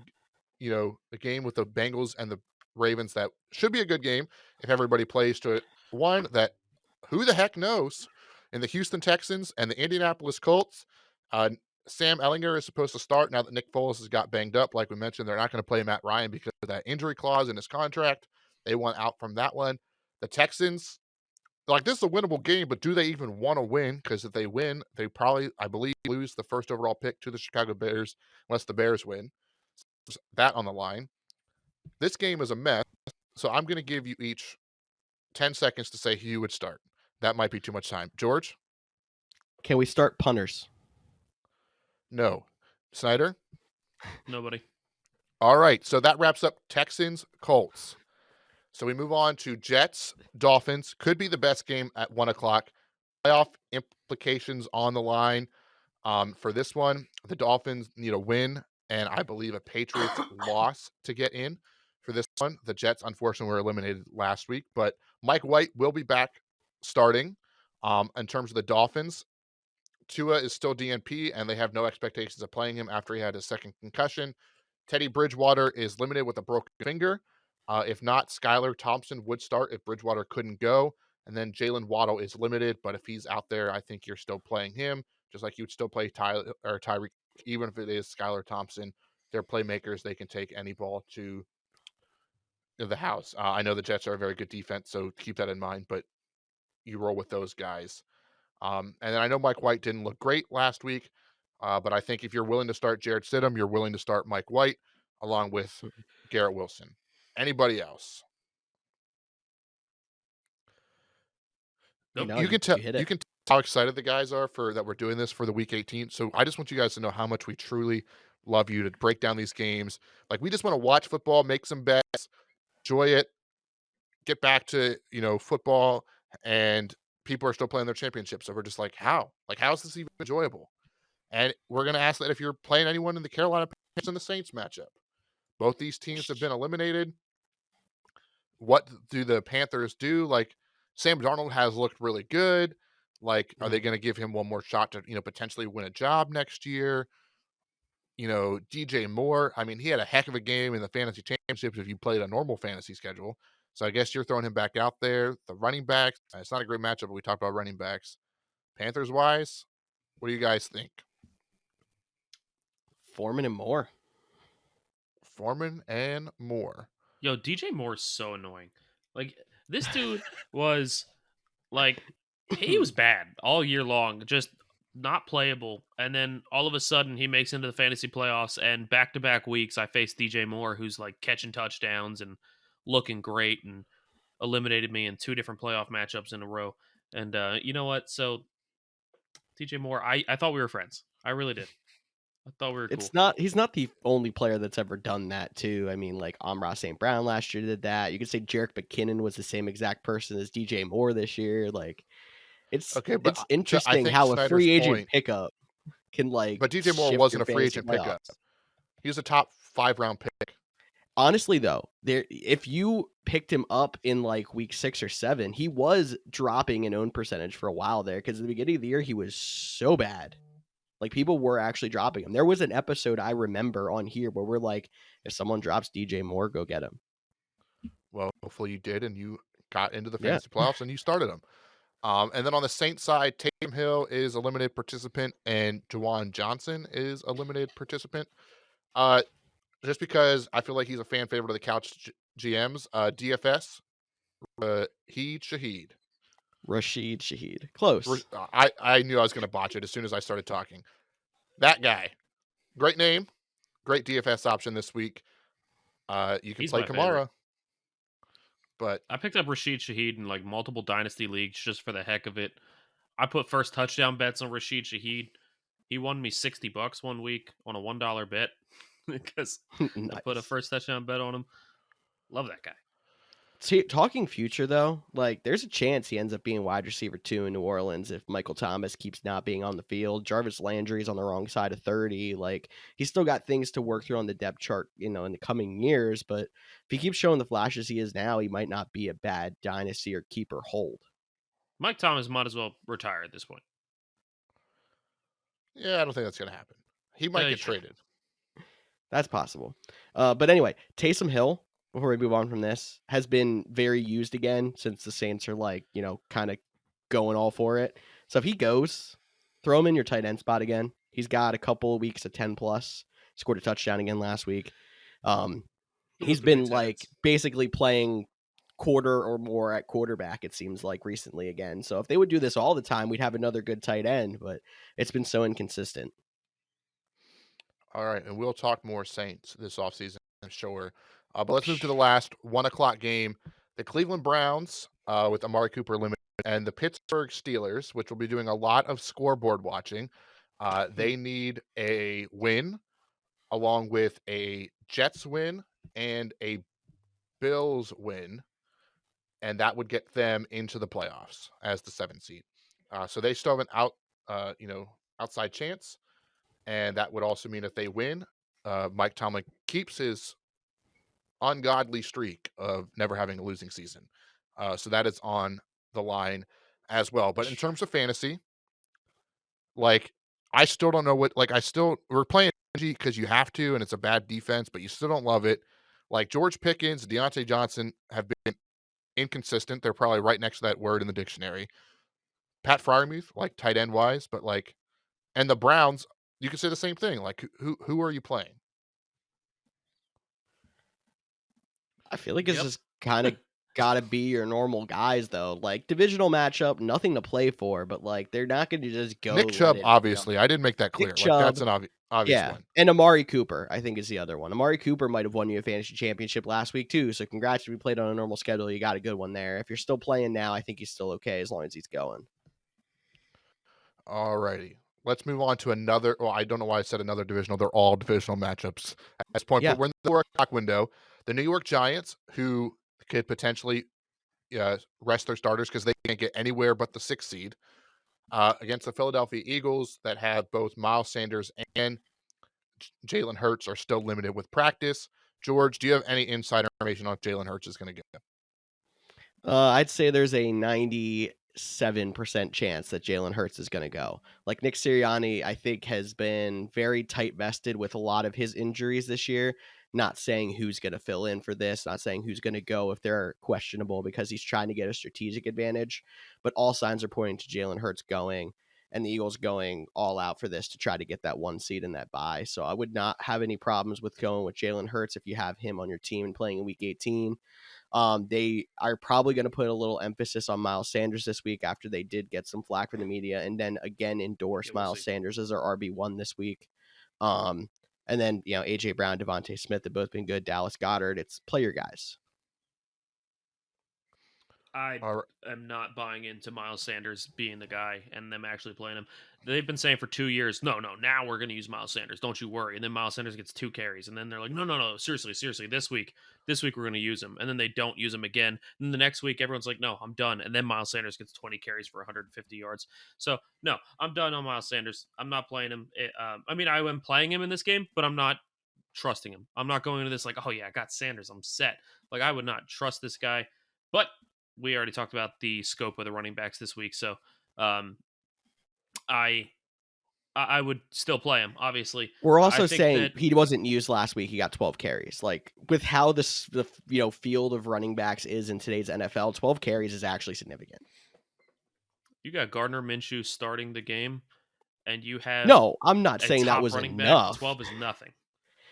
S1: a game with the Bengals and the Ravens that should be a good game if everybody plays to it. One that who the heck knows in the Houston Texans and the Indianapolis Colts. Sam Ellinger is supposed to start now that Nick Foles has got banged up. Like we mentioned, they're not going to play Matt Ryan because of that injury clause in his contract. They want out from that one. The Texans, this is a winnable game, but do they even want to win? Because if they win, they probably, I believe, lose the first overall pick to the Chicago Bears unless the Bears win. So that on the line. This game is a mess, so I'm going to give you each 10 seconds to say who you would start. That might be too much time. George?
S3: Can we start punters?
S1: No. Snyder?
S2: Nobody.
S1: All right, so that wraps up Texans, Colts. So we move on to Jets, Dolphins. Could be the best game at 1 o'clock. Playoff implications on the line. For this one, the Dolphins need a win and I believe a Patriots loss to get in for this one. The Jets, unfortunately, were eliminated last week, but Mike White will be back starting. In terms of the Dolphins, Tua is still DNP, and they have no expectations of playing him after he had his second concussion. Teddy Bridgewater is limited with a broken finger. If not, Skylar Thompson would start if Bridgewater couldn't go. And then Jalen Waddle is limited, but if he's out there, I think you're still playing him, just like you would still play Tyreek, even if it is Skylar Thompson. They're playmakers. They can take any ball to the house. I know the Jets are a very good defense, so keep that in mind, but you roll with those guys. And then I know Mike White didn't look great last week, but I think if you're willing to start Jarrett Stidham, you're willing to start Mike White along with Garrett Wilson. Anybody else?
S2: Nope.
S3: No,
S1: You can tell
S3: hit it.
S1: you can tell how excited the guys are for that we're doing this for the week 18. So I just want you guys to know how much we truly love you to break down these games. Like we just want to watch football, make some bets, enjoy it, get back to football, and people are still playing their championships. So we're just like, how? Like, how is this even enjoyable? And we're gonna ask that if you're playing anyone in the Carolina Panthers and the Saints matchup. Both these teams have been eliminated. What do the Panthers do? Like, Sam Darnold has looked really good. Like, are they going to give him one more shot to, potentially win a job next year? DJ Moore, I mean, he had a heck of a game in the fantasy championships if you played a normal fantasy schedule. So I guess you're throwing him back out there. The running backs, it's not a great matchup, but we talked about running backs. Panthers-wise, what do you guys think?
S3: Foreman and Moore.
S1: Foreman and Moore.
S2: Yo, DJ Moore is so annoying. Like, this dude was, like, he was bad all year long, just not playable. And then all of a sudden, he makes into the fantasy playoffs, and back-to-back weeks, I faced DJ Moore, who's, like, catching touchdowns and looking great and eliminated me in 2 different playoff matchups in a row. And you know what? So, DJ Moore, I thought we were friends. I really did. I thought we were cool.
S3: He's not the only player that's ever done that too. I mean, like Amon-Ra St. Brown last year did that. You could say Jerick McKinnon was the same exact person as DJ Moore this year. Like, it's interesting how a free agent pickup can
S1: But DJ Moore wasn't a free agent pickup. He was a top 5-round pick.
S3: Honestly, though, if you picked him up in like week 6 or 7, he was dropping in own percentage for a while there because at the beginning of the year he was so bad. Like, people were actually dropping him. There was an episode I remember on here where we're like, if someone drops DJ Moore, go get him.
S1: Well, hopefully you did, and you got into the fantasy playoffs and you started him. And then on the Saints side, Taysom Hill is a limited participant, and Juwan Johnson is a limited participant. Just because I feel like he's a fan favorite of the Couch GMs. DFS, Shaheed.
S3: Rashid Shaheed. Close.
S1: I knew I was going to botch it as soon as I started talking. That guy. Great name. Great DFS option this week. You can
S2: He's
S1: play
S2: my
S1: Kamara.
S2: favorite.
S1: But
S2: I picked up Rashid Shaheed in like multiple dynasty leagues just for the heck of it. I put first touchdown bets on Rashid Shaheed. He won me $60 one week on a $1 bet because
S3: Nice.
S2: I put a first touchdown bet on him. Love that guy.
S3: See, talking future though, like there's a chance he ends up being wide receiver 2 in New Orleans if Michael Thomas keeps not being on the field. Jarvis Landry's on the wrong side of 30. Like he's still got things to work through on the depth chart, in the coming years. But if he keeps showing the flashes he is now, he might not be a bad dynasty or keeper hold.
S2: Mike Thomas might as well retire at this point.
S1: yeah, I don't think that's going to happen. He might
S2: Yeah, he
S1: get
S2: should.
S1: traded.
S3: That's possible. But anyway, Taysom Hill, before we move on from this, has been very used again since the Saints are kind of going all for it. So if he goes, throw him in your tight end spot again. He's got a couple of weeks of 10 plus. Scored a touchdown again last week. He's been basically playing quarter or more at quarterback, it seems like, recently again. So if they would do this all the time, we'd have another good tight end, but it's been so inconsistent.
S1: All right, and we'll talk more Saints this offseason, I'm sure. But let's move to the last 1 o'clock game. The Cleveland Browns with Amari Cooper limited and the Pittsburgh Steelers, which will be doing a lot of scoreboard watching. They need a win along with a Jets win and a Bills win, and that would get them into the playoffs as the 7th seed. So they still have an outside chance, and that would also mean if they win, Mike Tomlin keeps his ungodly streak of never having a losing season. So that is on the line as well. But in terms of fantasy, I still don't know we're playing because you have to, and it's a bad defense, but you still don't love it. George Pickens, Deontay Johnson have been inconsistent. They're probably right next to that word in the dictionary. Pat Freiermuth, tight end wise, but and the Browns, you could say the same thing. Who are you playing?
S3: I feel like it's just kind of got to be your normal guys, though. Divisional matchup, nothing to play for, but they're not going to just go.
S1: Nick Chubb, obviously. I didn't make that clear. That's an obvious one.
S3: And Amari Cooper, I think, is the other one. Amari Cooper might have won you a fantasy championship last week, too. So congrats if you played on a normal schedule. You got a good one there. If you're still playing now, I think he's still okay as long as he's going.
S1: All righty. Let's move on to another. Well, I don't know why I said another divisional. They're all divisional matchups at this point.
S3: Yeah.
S1: But we're in the 4 o'clock window. The New York Giants, who could potentially rest their starters because they can't get anywhere but the 6th seed, against the Philadelphia Eagles that have both Miles Sanders and Jalen Hurts are still limited with practice. George, do you have any insider information on if Jalen Hurts is going to get?
S3: I'd say there's a 97% chance that Jalen Hurts is going to go. Nick Sirianni, I think, has been very tight vested with a lot of his injuries this year. Not saying who's going to fill in for this, not saying who's going to go if they're questionable because he's trying to get a strategic advantage. But all signs are pointing to Jalen Hurts going and the Eagles going all out for this to try to get that 1 seed in that bye. So I would not have any problems with going with Jalen Hurts if you have him on your team and playing in week 18. They are probably going to put a little emphasis on Miles Sanders this week after they did get some flack from the media and then again endorse Miles Sanders as their RB1 this week. And then, A.J. Brown, Devontae Smith have both been good. Dallas Goedert, it's player guys.
S2: I am not buying into Miles Sanders being the guy and them actually playing him. They've been saying for 2 years, no, now we're going to use Miles Sanders. Don't you worry. And then Miles Sanders gets 2 carries. And then they're like, no, seriously, this week we're going to use him. And then they don't use him again. And then the next week, everyone's like, no, I'm done. And then Miles Sanders gets 20 carries for 150 yards. So, no, I'm done on Miles Sanders. I'm not playing him. I am playing him in this game, but I'm not trusting him. I'm not going into this oh, yeah, I got Sanders. I'm set. I would not trust this guy. But we already talked about the scope of the running backs this week, so I would still play him. Obviously,
S3: we're also saying he wasn't used last week. He got 12 carries. With how the field of running backs is in today's NFL, 12 carries is actually significant.
S2: You got Gardner Minshew starting the game, and you have
S3: no. I'm not saying that was enough.
S2: 12 is nothing.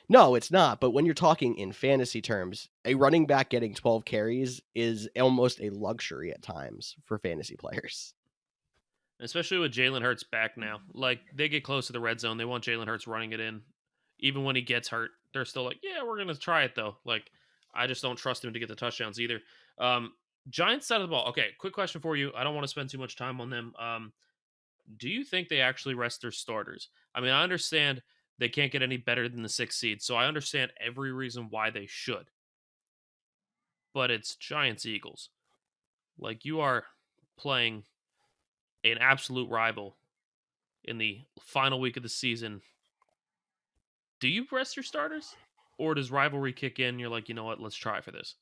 S3: No, it's not. But when you're talking in fantasy terms, a running back getting 12 carries is almost a luxury at times for fantasy players.
S2: Especially with Jalen Hurts back now. Like, they get close to the red zone. They want Jalen Hurts running it in. Even when he gets hurt, they're still like, yeah, we're going to try it, though. Like, I just don't trust him to get the touchdowns either. Giants side of the ball. Okay, quick question for you. I don't want to spend too much time on them. Do you think they actually rest their starters? I mean, I understand they can't get any better than the 6th seed, so I understand every reason why they should. But it's Giants Eagles. Like, you are playing an absolute rival in the final week of the season. Do you rest your starters? Or does rivalry kick in and you're like, you know what, let's try for this?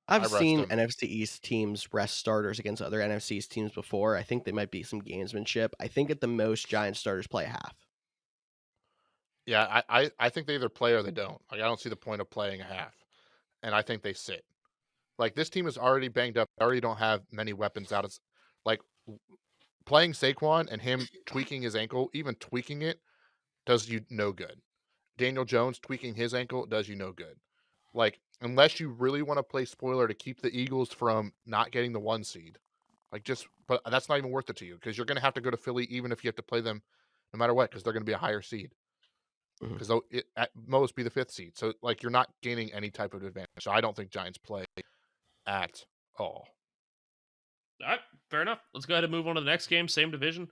S3: I've
S1: rest
S3: seen
S1: them.
S3: NFC East teams rest starters against other NFC East teams before. I think there might be some gamesmanship. I think at the most, Giants starters play a half.
S1: Yeah, I think they either play or they don't. Like, I don't see the point of playing a half. And I think they sit. Like, this team is already banged up. They already don't have many weapons out. Like, playing Saquon and him tweaking his ankle, even tweaking it, does you no good. Daniel Jones tweaking his ankle does you no good. Like, unless you really want to play spoiler to keep the Eagles from not getting the 1 seed, but that's not even worth it to you because you're going to have to go to Philly even if you have to play them no matter what because they're going to be a higher seed because they'll at most be the 5th seed. So, like, you're not gaining any type of advantage. So, I don't think Giants play at all.
S2: All right, fair enough. Let's go ahead and move on to the next game. Same division.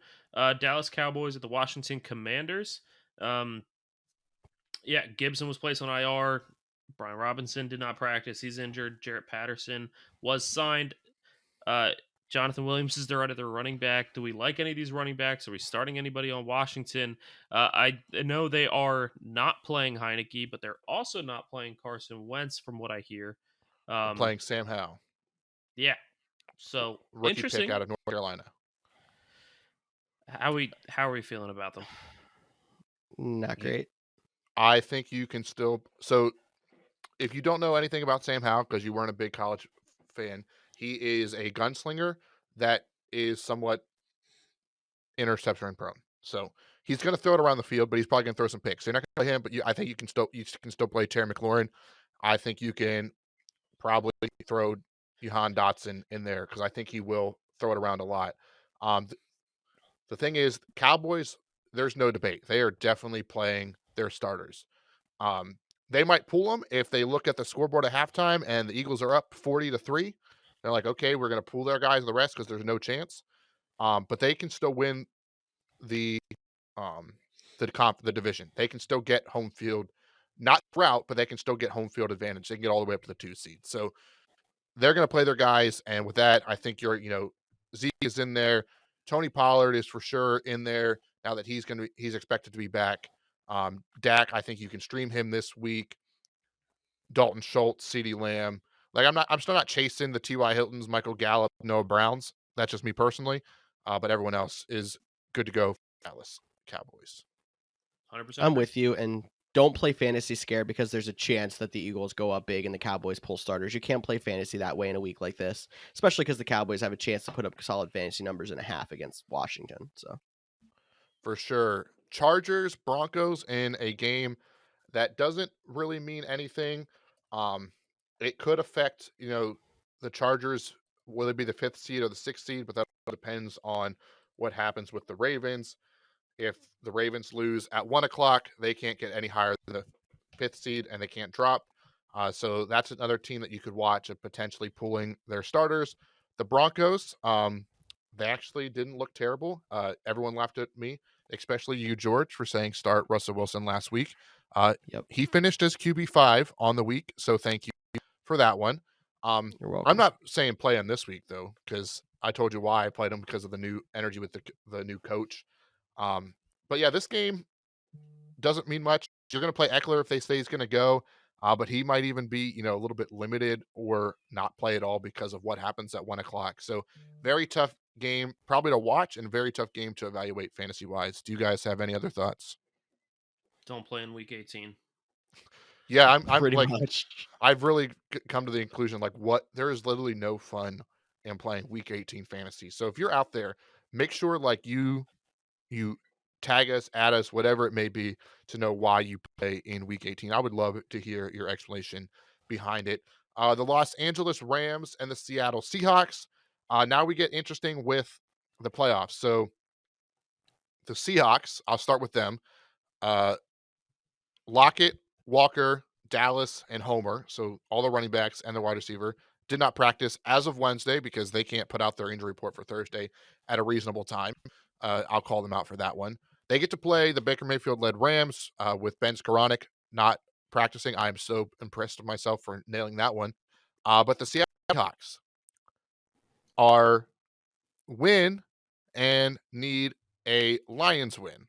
S2: Dallas Cowboys at the Washington Commanders. Yeah, Gibson was placed on IR. Brian Robinson did not practice. He's injured. Jarrett Patterson was signed. Jonathan Williams is their other running back. Do we like any of these running backs? Are we starting anybody on Washington? I know they are not playing Heineke, but they're also not playing Carson Wentz from what I hear.
S1: Playing Sam Howell.
S2: Yeah. So,
S1: Rookie
S2: interesting.
S1: pick out of North Carolina.
S2: How are we feeling about them?
S3: Not great.
S1: I think you can still. So, if you don't know anything about Sam Howell because you weren't a big college fan, he is a gunslinger that is somewhat interception prone. So he's going to throw it around the field, but he's probably going to throw some picks. So you're not going to play him, but I think you can still play Terry McLaurin. I think you can probably throw Jahan Dotson in there because I think he will throw it around a lot. The thing is, Cowboys, there's no debate. They are definitely playing their starters. They might pull them if they look at the scoreboard at halftime and the Eagles are up 40-3. They're like, okay, we're going to pull their guys the rest because there's no chance. But they can still win the division. They can still get home field, not throughout, but they can still get home field advantage. They can get all the way up to the 2 seed. So they're going to play their guys, and with that, I think Zeke is in there. Tony Pollard is for sure in there now that he's expected to be back. Dak, I think you can stream him this week. Dalton Schultz, CeeDee Lamb. Like, I'm still not chasing the T.Y. Hiltons, Michael Gallup, Noah Browns. That's just me personally. But everyone else is good to go for Dallas Cowboys.
S2: 100%.
S3: I'm with you, and don't play fantasy scared because there's a chance that the Eagles go up big and the Cowboys pull starters. You can't play fantasy that way in a week like this, especially because the Cowboys have a chance to put up solid fantasy numbers in a half against Washington. So,
S1: for sure. Chargers, Broncos in a game that doesn't really mean anything. It could affect, the Chargers, will it be the 5th seed or the 6th seed, but that depends on what happens with the Ravens. If the Ravens lose at 1 o'clock, they can't get any higher than the 5th seed and they can't drop. So that's another team that you could watch of potentially pulling their starters. The Broncos, they actually didn't look terrible. Everyone laughed at me, especially you, George, for saying start Russell Wilson last week.
S3: Yep.
S1: He finished as QB5 on the week, so thank you for that one.
S3: You're welcome.
S1: I'm not saying play him this week, though, because I told you why I played him because of the new energy with the new coach. But yeah, this game doesn't mean much. You're going to play Eckler if they say he's going to go, but he might even be, a little bit limited or not play at all because of what happens at 1 o'clock. So very tough game, probably to watch, and very tough game to evaluate fantasy-wise. Do you guys have any other thoughts?
S2: Don't play in week 18.
S1: Yeah, I'm
S3: pretty
S1: like,
S3: much.
S1: I've really come to the conclusion, like, there is literally no fun in playing week 18 fantasy. So if you're out there, make sure, like, you tag us, add us, whatever it may be, to know why you play in Week 18. I would love to hear your explanation behind it. The Los Angeles Rams and the Seattle Seahawks. Now we get interesting with the playoffs. So the Seahawks, I'll start with them. Lockett, Walker, Dallas, and Homer, so all the running backs and the wide receiver, did not practice as of Wednesday because they can't put out their injury report for Thursday at a reasonable time. I'll call them out for that one. They get to play the Baker Mayfield-led Rams with Ben Skoranek not practicing. I am so impressed with myself for nailing that one. But the Seattle Seahawks are win and need a Lions win.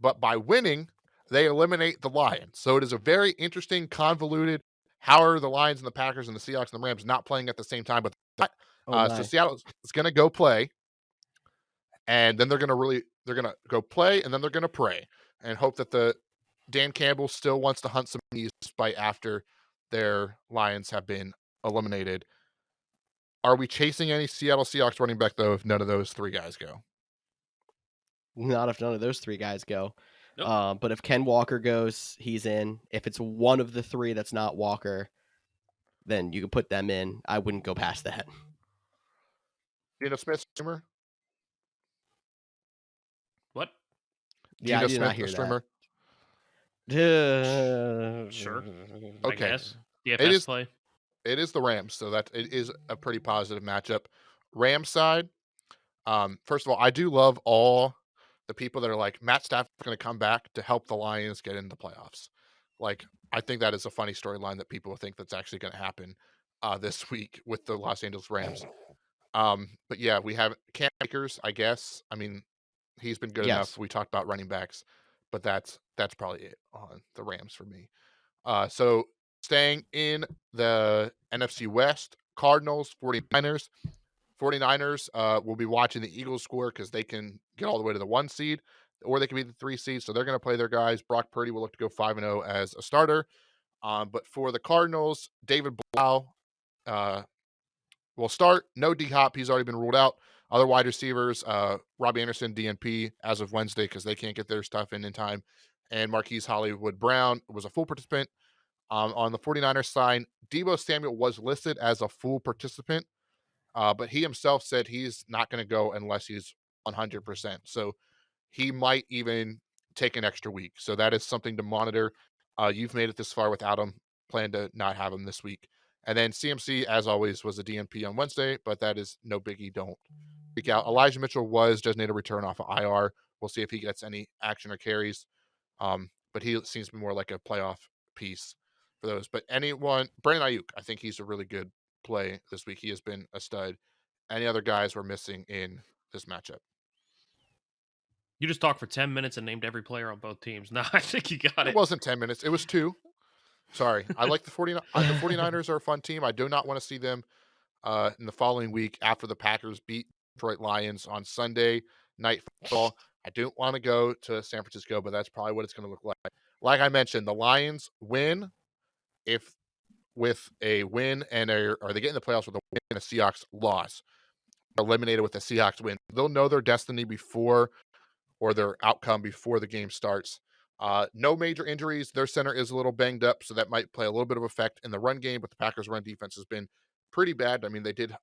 S1: But by winning, they eliminate the Lions. So it is a very interesting, convoluted. How are the Lions and the Packers and the Seahawks and the Rams not playing at the same time? But so Seattle is going to go play, and then they're going to go play, and then they're going to pray and hope that the Dan Campbell still wants to hunt some knees despite after their Lions have been eliminated. Are we chasing any Seattle Seahawks running back though if none of those three guys go?
S3: Not if none of those three guys go.
S2: Nope.
S3: But if Ken Walker goes, he's in. If it's one of the three that's not Walker, then you can put them in. I wouldn't go past that.
S1: Geno Smith-Streamer?
S2: What?
S3: Yeah, I did not hear that.
S2: Sure.
S1: Okay.
S2: I guess. DFS play.
S1: It is the Rams, so that it is a pretty positive matchup. Rams side, first of all, I do love all the people that are like, Matt Stafford's going to come back to help the Lions get into the playoffs. Like, I think that is a funny storyline that people think that's actually going to happen this week with the Los Angeles Rams. But yeah, we have Cam Akers, I guess. I mean, he's been good enough. We talked about running backs, but that's probably it on the Rams for me. So staying in the NFC West, Cardinals, 49ers. 49ers will be watching the Eagles score because they can get all the way to the 1 seed, or they can be the 3 seed. So they're going to play their guys. Brock Purdy will look to go 5-0 as a starter. But for the Cardinals, David Blau will start. No D-Hop. He's already been ruled out. Other wide receivers, Robbie Anderson, DNP, as of Wednesday because they can't get their stuff in time. And Marquise Hollywood Brown was a full participant. On the 49ers side, Deebo Samuel was listed as a full participant, but he himself said he's not going to go unless he's 100%. So he might even take an extra week. So that is something to monitor. You've made it this far without him. Plan to not have him this week. And then CMC, as always, was a DNP on Wednesday, but that is no biggie. Don't freak out. Elijah Mitchell was designated a return off of IR. We'll see if he gets any action or carries. But he seems to be more like a playoff piece for those. But anyone, Brandon Ayuk, I think he's a really good play this week. He has been a stud. Any other guys we're missing in this matchup?
S2: You just talked for 10 minutes and named every player on both teams. No, I think you got it.
S1: It wasn't 10 minutes. It was 2. Sorry. I like the 49ers. The 49ers are a fun team. I do not want to see them in the following week after the Packers beat Detroit Lions on Sunday night football. I don't want to go to San Francisco, but that's probably what it's going to look like. Like I mentioned, the Lions win if with a win or they get in the playoffs with a win and a Seahawks loss. Eliminated with a Seahawks win. They'll know their destiny before or their outcome before the game starts. No major injuries. Their center is a little banged up, so that might play a little bit of effect in the run game, but the Packers' run defense has been pretty bad. I mean, they did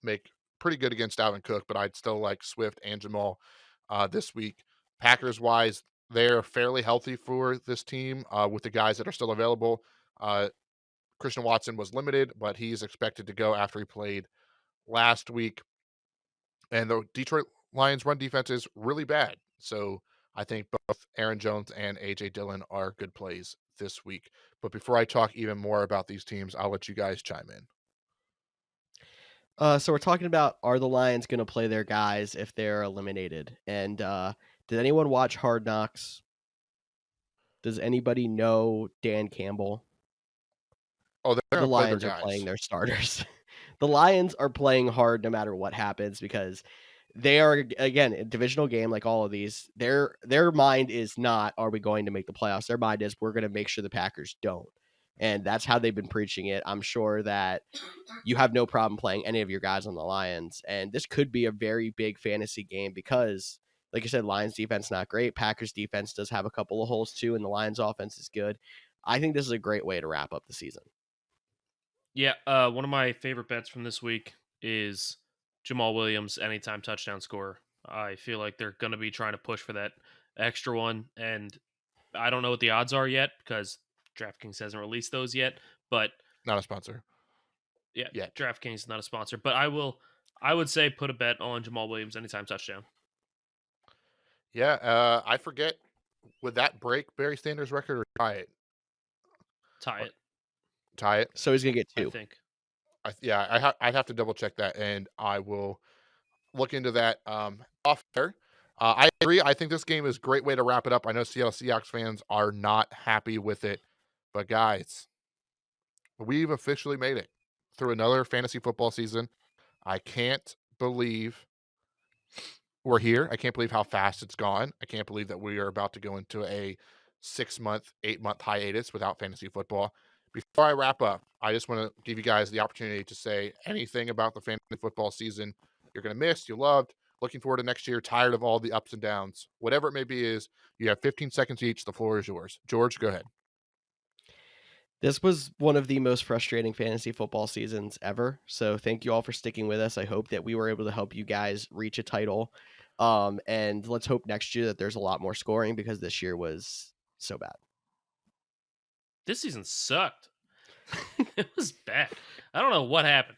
S1: make pretty good against Dalvin Cook, but I'd still like Swift and Jamal this week. Packers-wise, they're fairly healthy for this team with the guys that are still available. Christian Watson was limited, but he's expected to go after he played last week. And the Detroit Lions run defense is really bad. So I think both Aaron Jones and A.J. Dillon are good plays this week. But before I talk even more about these teams, I'll let you guys chime in.
S3: So we're talking about, are the Lions going to play their guys if they're eliminated? And did anyone watch Hard Knocks? Does anybody know Dan Campbell?
S1: Oh,
S3: the Lions are playing their starters. The Lions are playing hard no matter what happens because they are, again, a divisional game like all of these. Their mind is not, are we going to make the playoffs? Their mind is, we're going to make sure the Packers don't. And that's how they've been preaching it. I'm sure that you have no problem playing any of your guys on the Lions. And this could be a very big fantasy game because Like you said, Lions defense not great. Packers defense does have a couple of holes too, and the Lions offense is good. I think this is a great way to wrap up the season.
S2: Yeah, one of my favorite bets from this week is Jamal Williams anytime touchdown scorer. I feel like they're going to be trying to push for that extra one, and I don't know what the odds are yet because DraftKings hasn't released those yet. But
S1: Not a sponsor.
S2: yeah,
S1: Yet.
S2: DraftKings is not a sponsor, but I would say put a bet on Jamal Williams anytime touchdown.
S1: Yeah, I forget. Would that break Barry Sanders' record or tie it?
S2: Tie it,
S1: Tie it.
S3: So he's gonna get
S2: I
S3: 2.
S2: think.
S1: I'd have to double check that, and I will look into that off there. I agree. I think this game is a great way to wrap it up. I know Seattle Seahawks fans are not happy with it, but guys, we've officially made it through another fantasy football season. I can't believe we're here. I can't believe how fast it's gone. I can't believe that we are about to go into a 6-month, 8-month hiatus without fantasy football. Before I wrap up, I just want to give you guys the opportunity to say anything about the fantasy football season you're going to miss, you loved, looking forward to next year, tired of all the ups and downs. Whatever it may be is, you have 15 seconds each. The floor is yours. George, go ahead.
S3: This was one of the most frustrating fantasy football seasons ever. So thank you all for sticking with us. I hope that we were able to help you guys reach a title. And let's hope next year that there's a lot more scoring because this year was so bad.
S2: This season sucked. It was bad. I don't know what happened.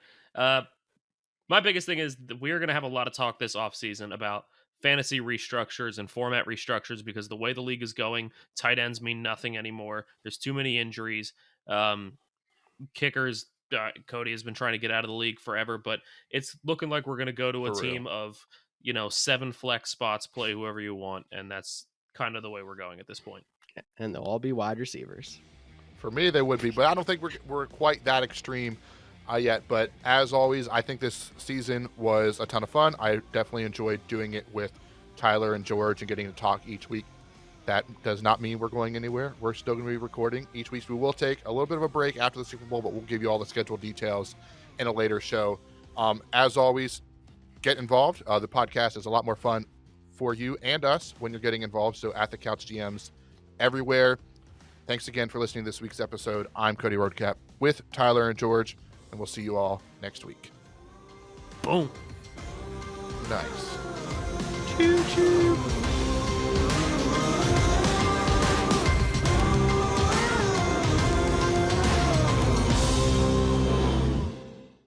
S2: My biggest thing is that we're going to have a lot of talk this offseason about fantasy restructures and format restructures because the way the league is going, tight ends mean nothing anymore. There's too many injuries. Kickers, Cody has been trying to get out of the league forever, but it's looking like we're going to go to a team of, 7 flex spots, play whoever you want, and that's kind of the way we're going at this point.
S3: And they'll all be wide receivers.
S1: For me, they would be, but I don't think we're quite that extreme yet. But as always, I think this season was a ton of fun. I definitely enjoyed doing it with Tyler and George and getting to talk each week. That does not mean we're going anywhere. We're still going to be recording each week. We will take a little bit of a break after the Super Bowl, but we'll give you all the schedule details in a later show. As always, get involved. The podcast is a lot more fun for you and us when you're getting involved. So at the Couch GMs everywhere. Thanks again for listening to this week's episode. I'm Cody Roadcap with Tyler and George, and we'll see you all next week.
S2: Boom.
S1: Nice.
S3: Choo-choo.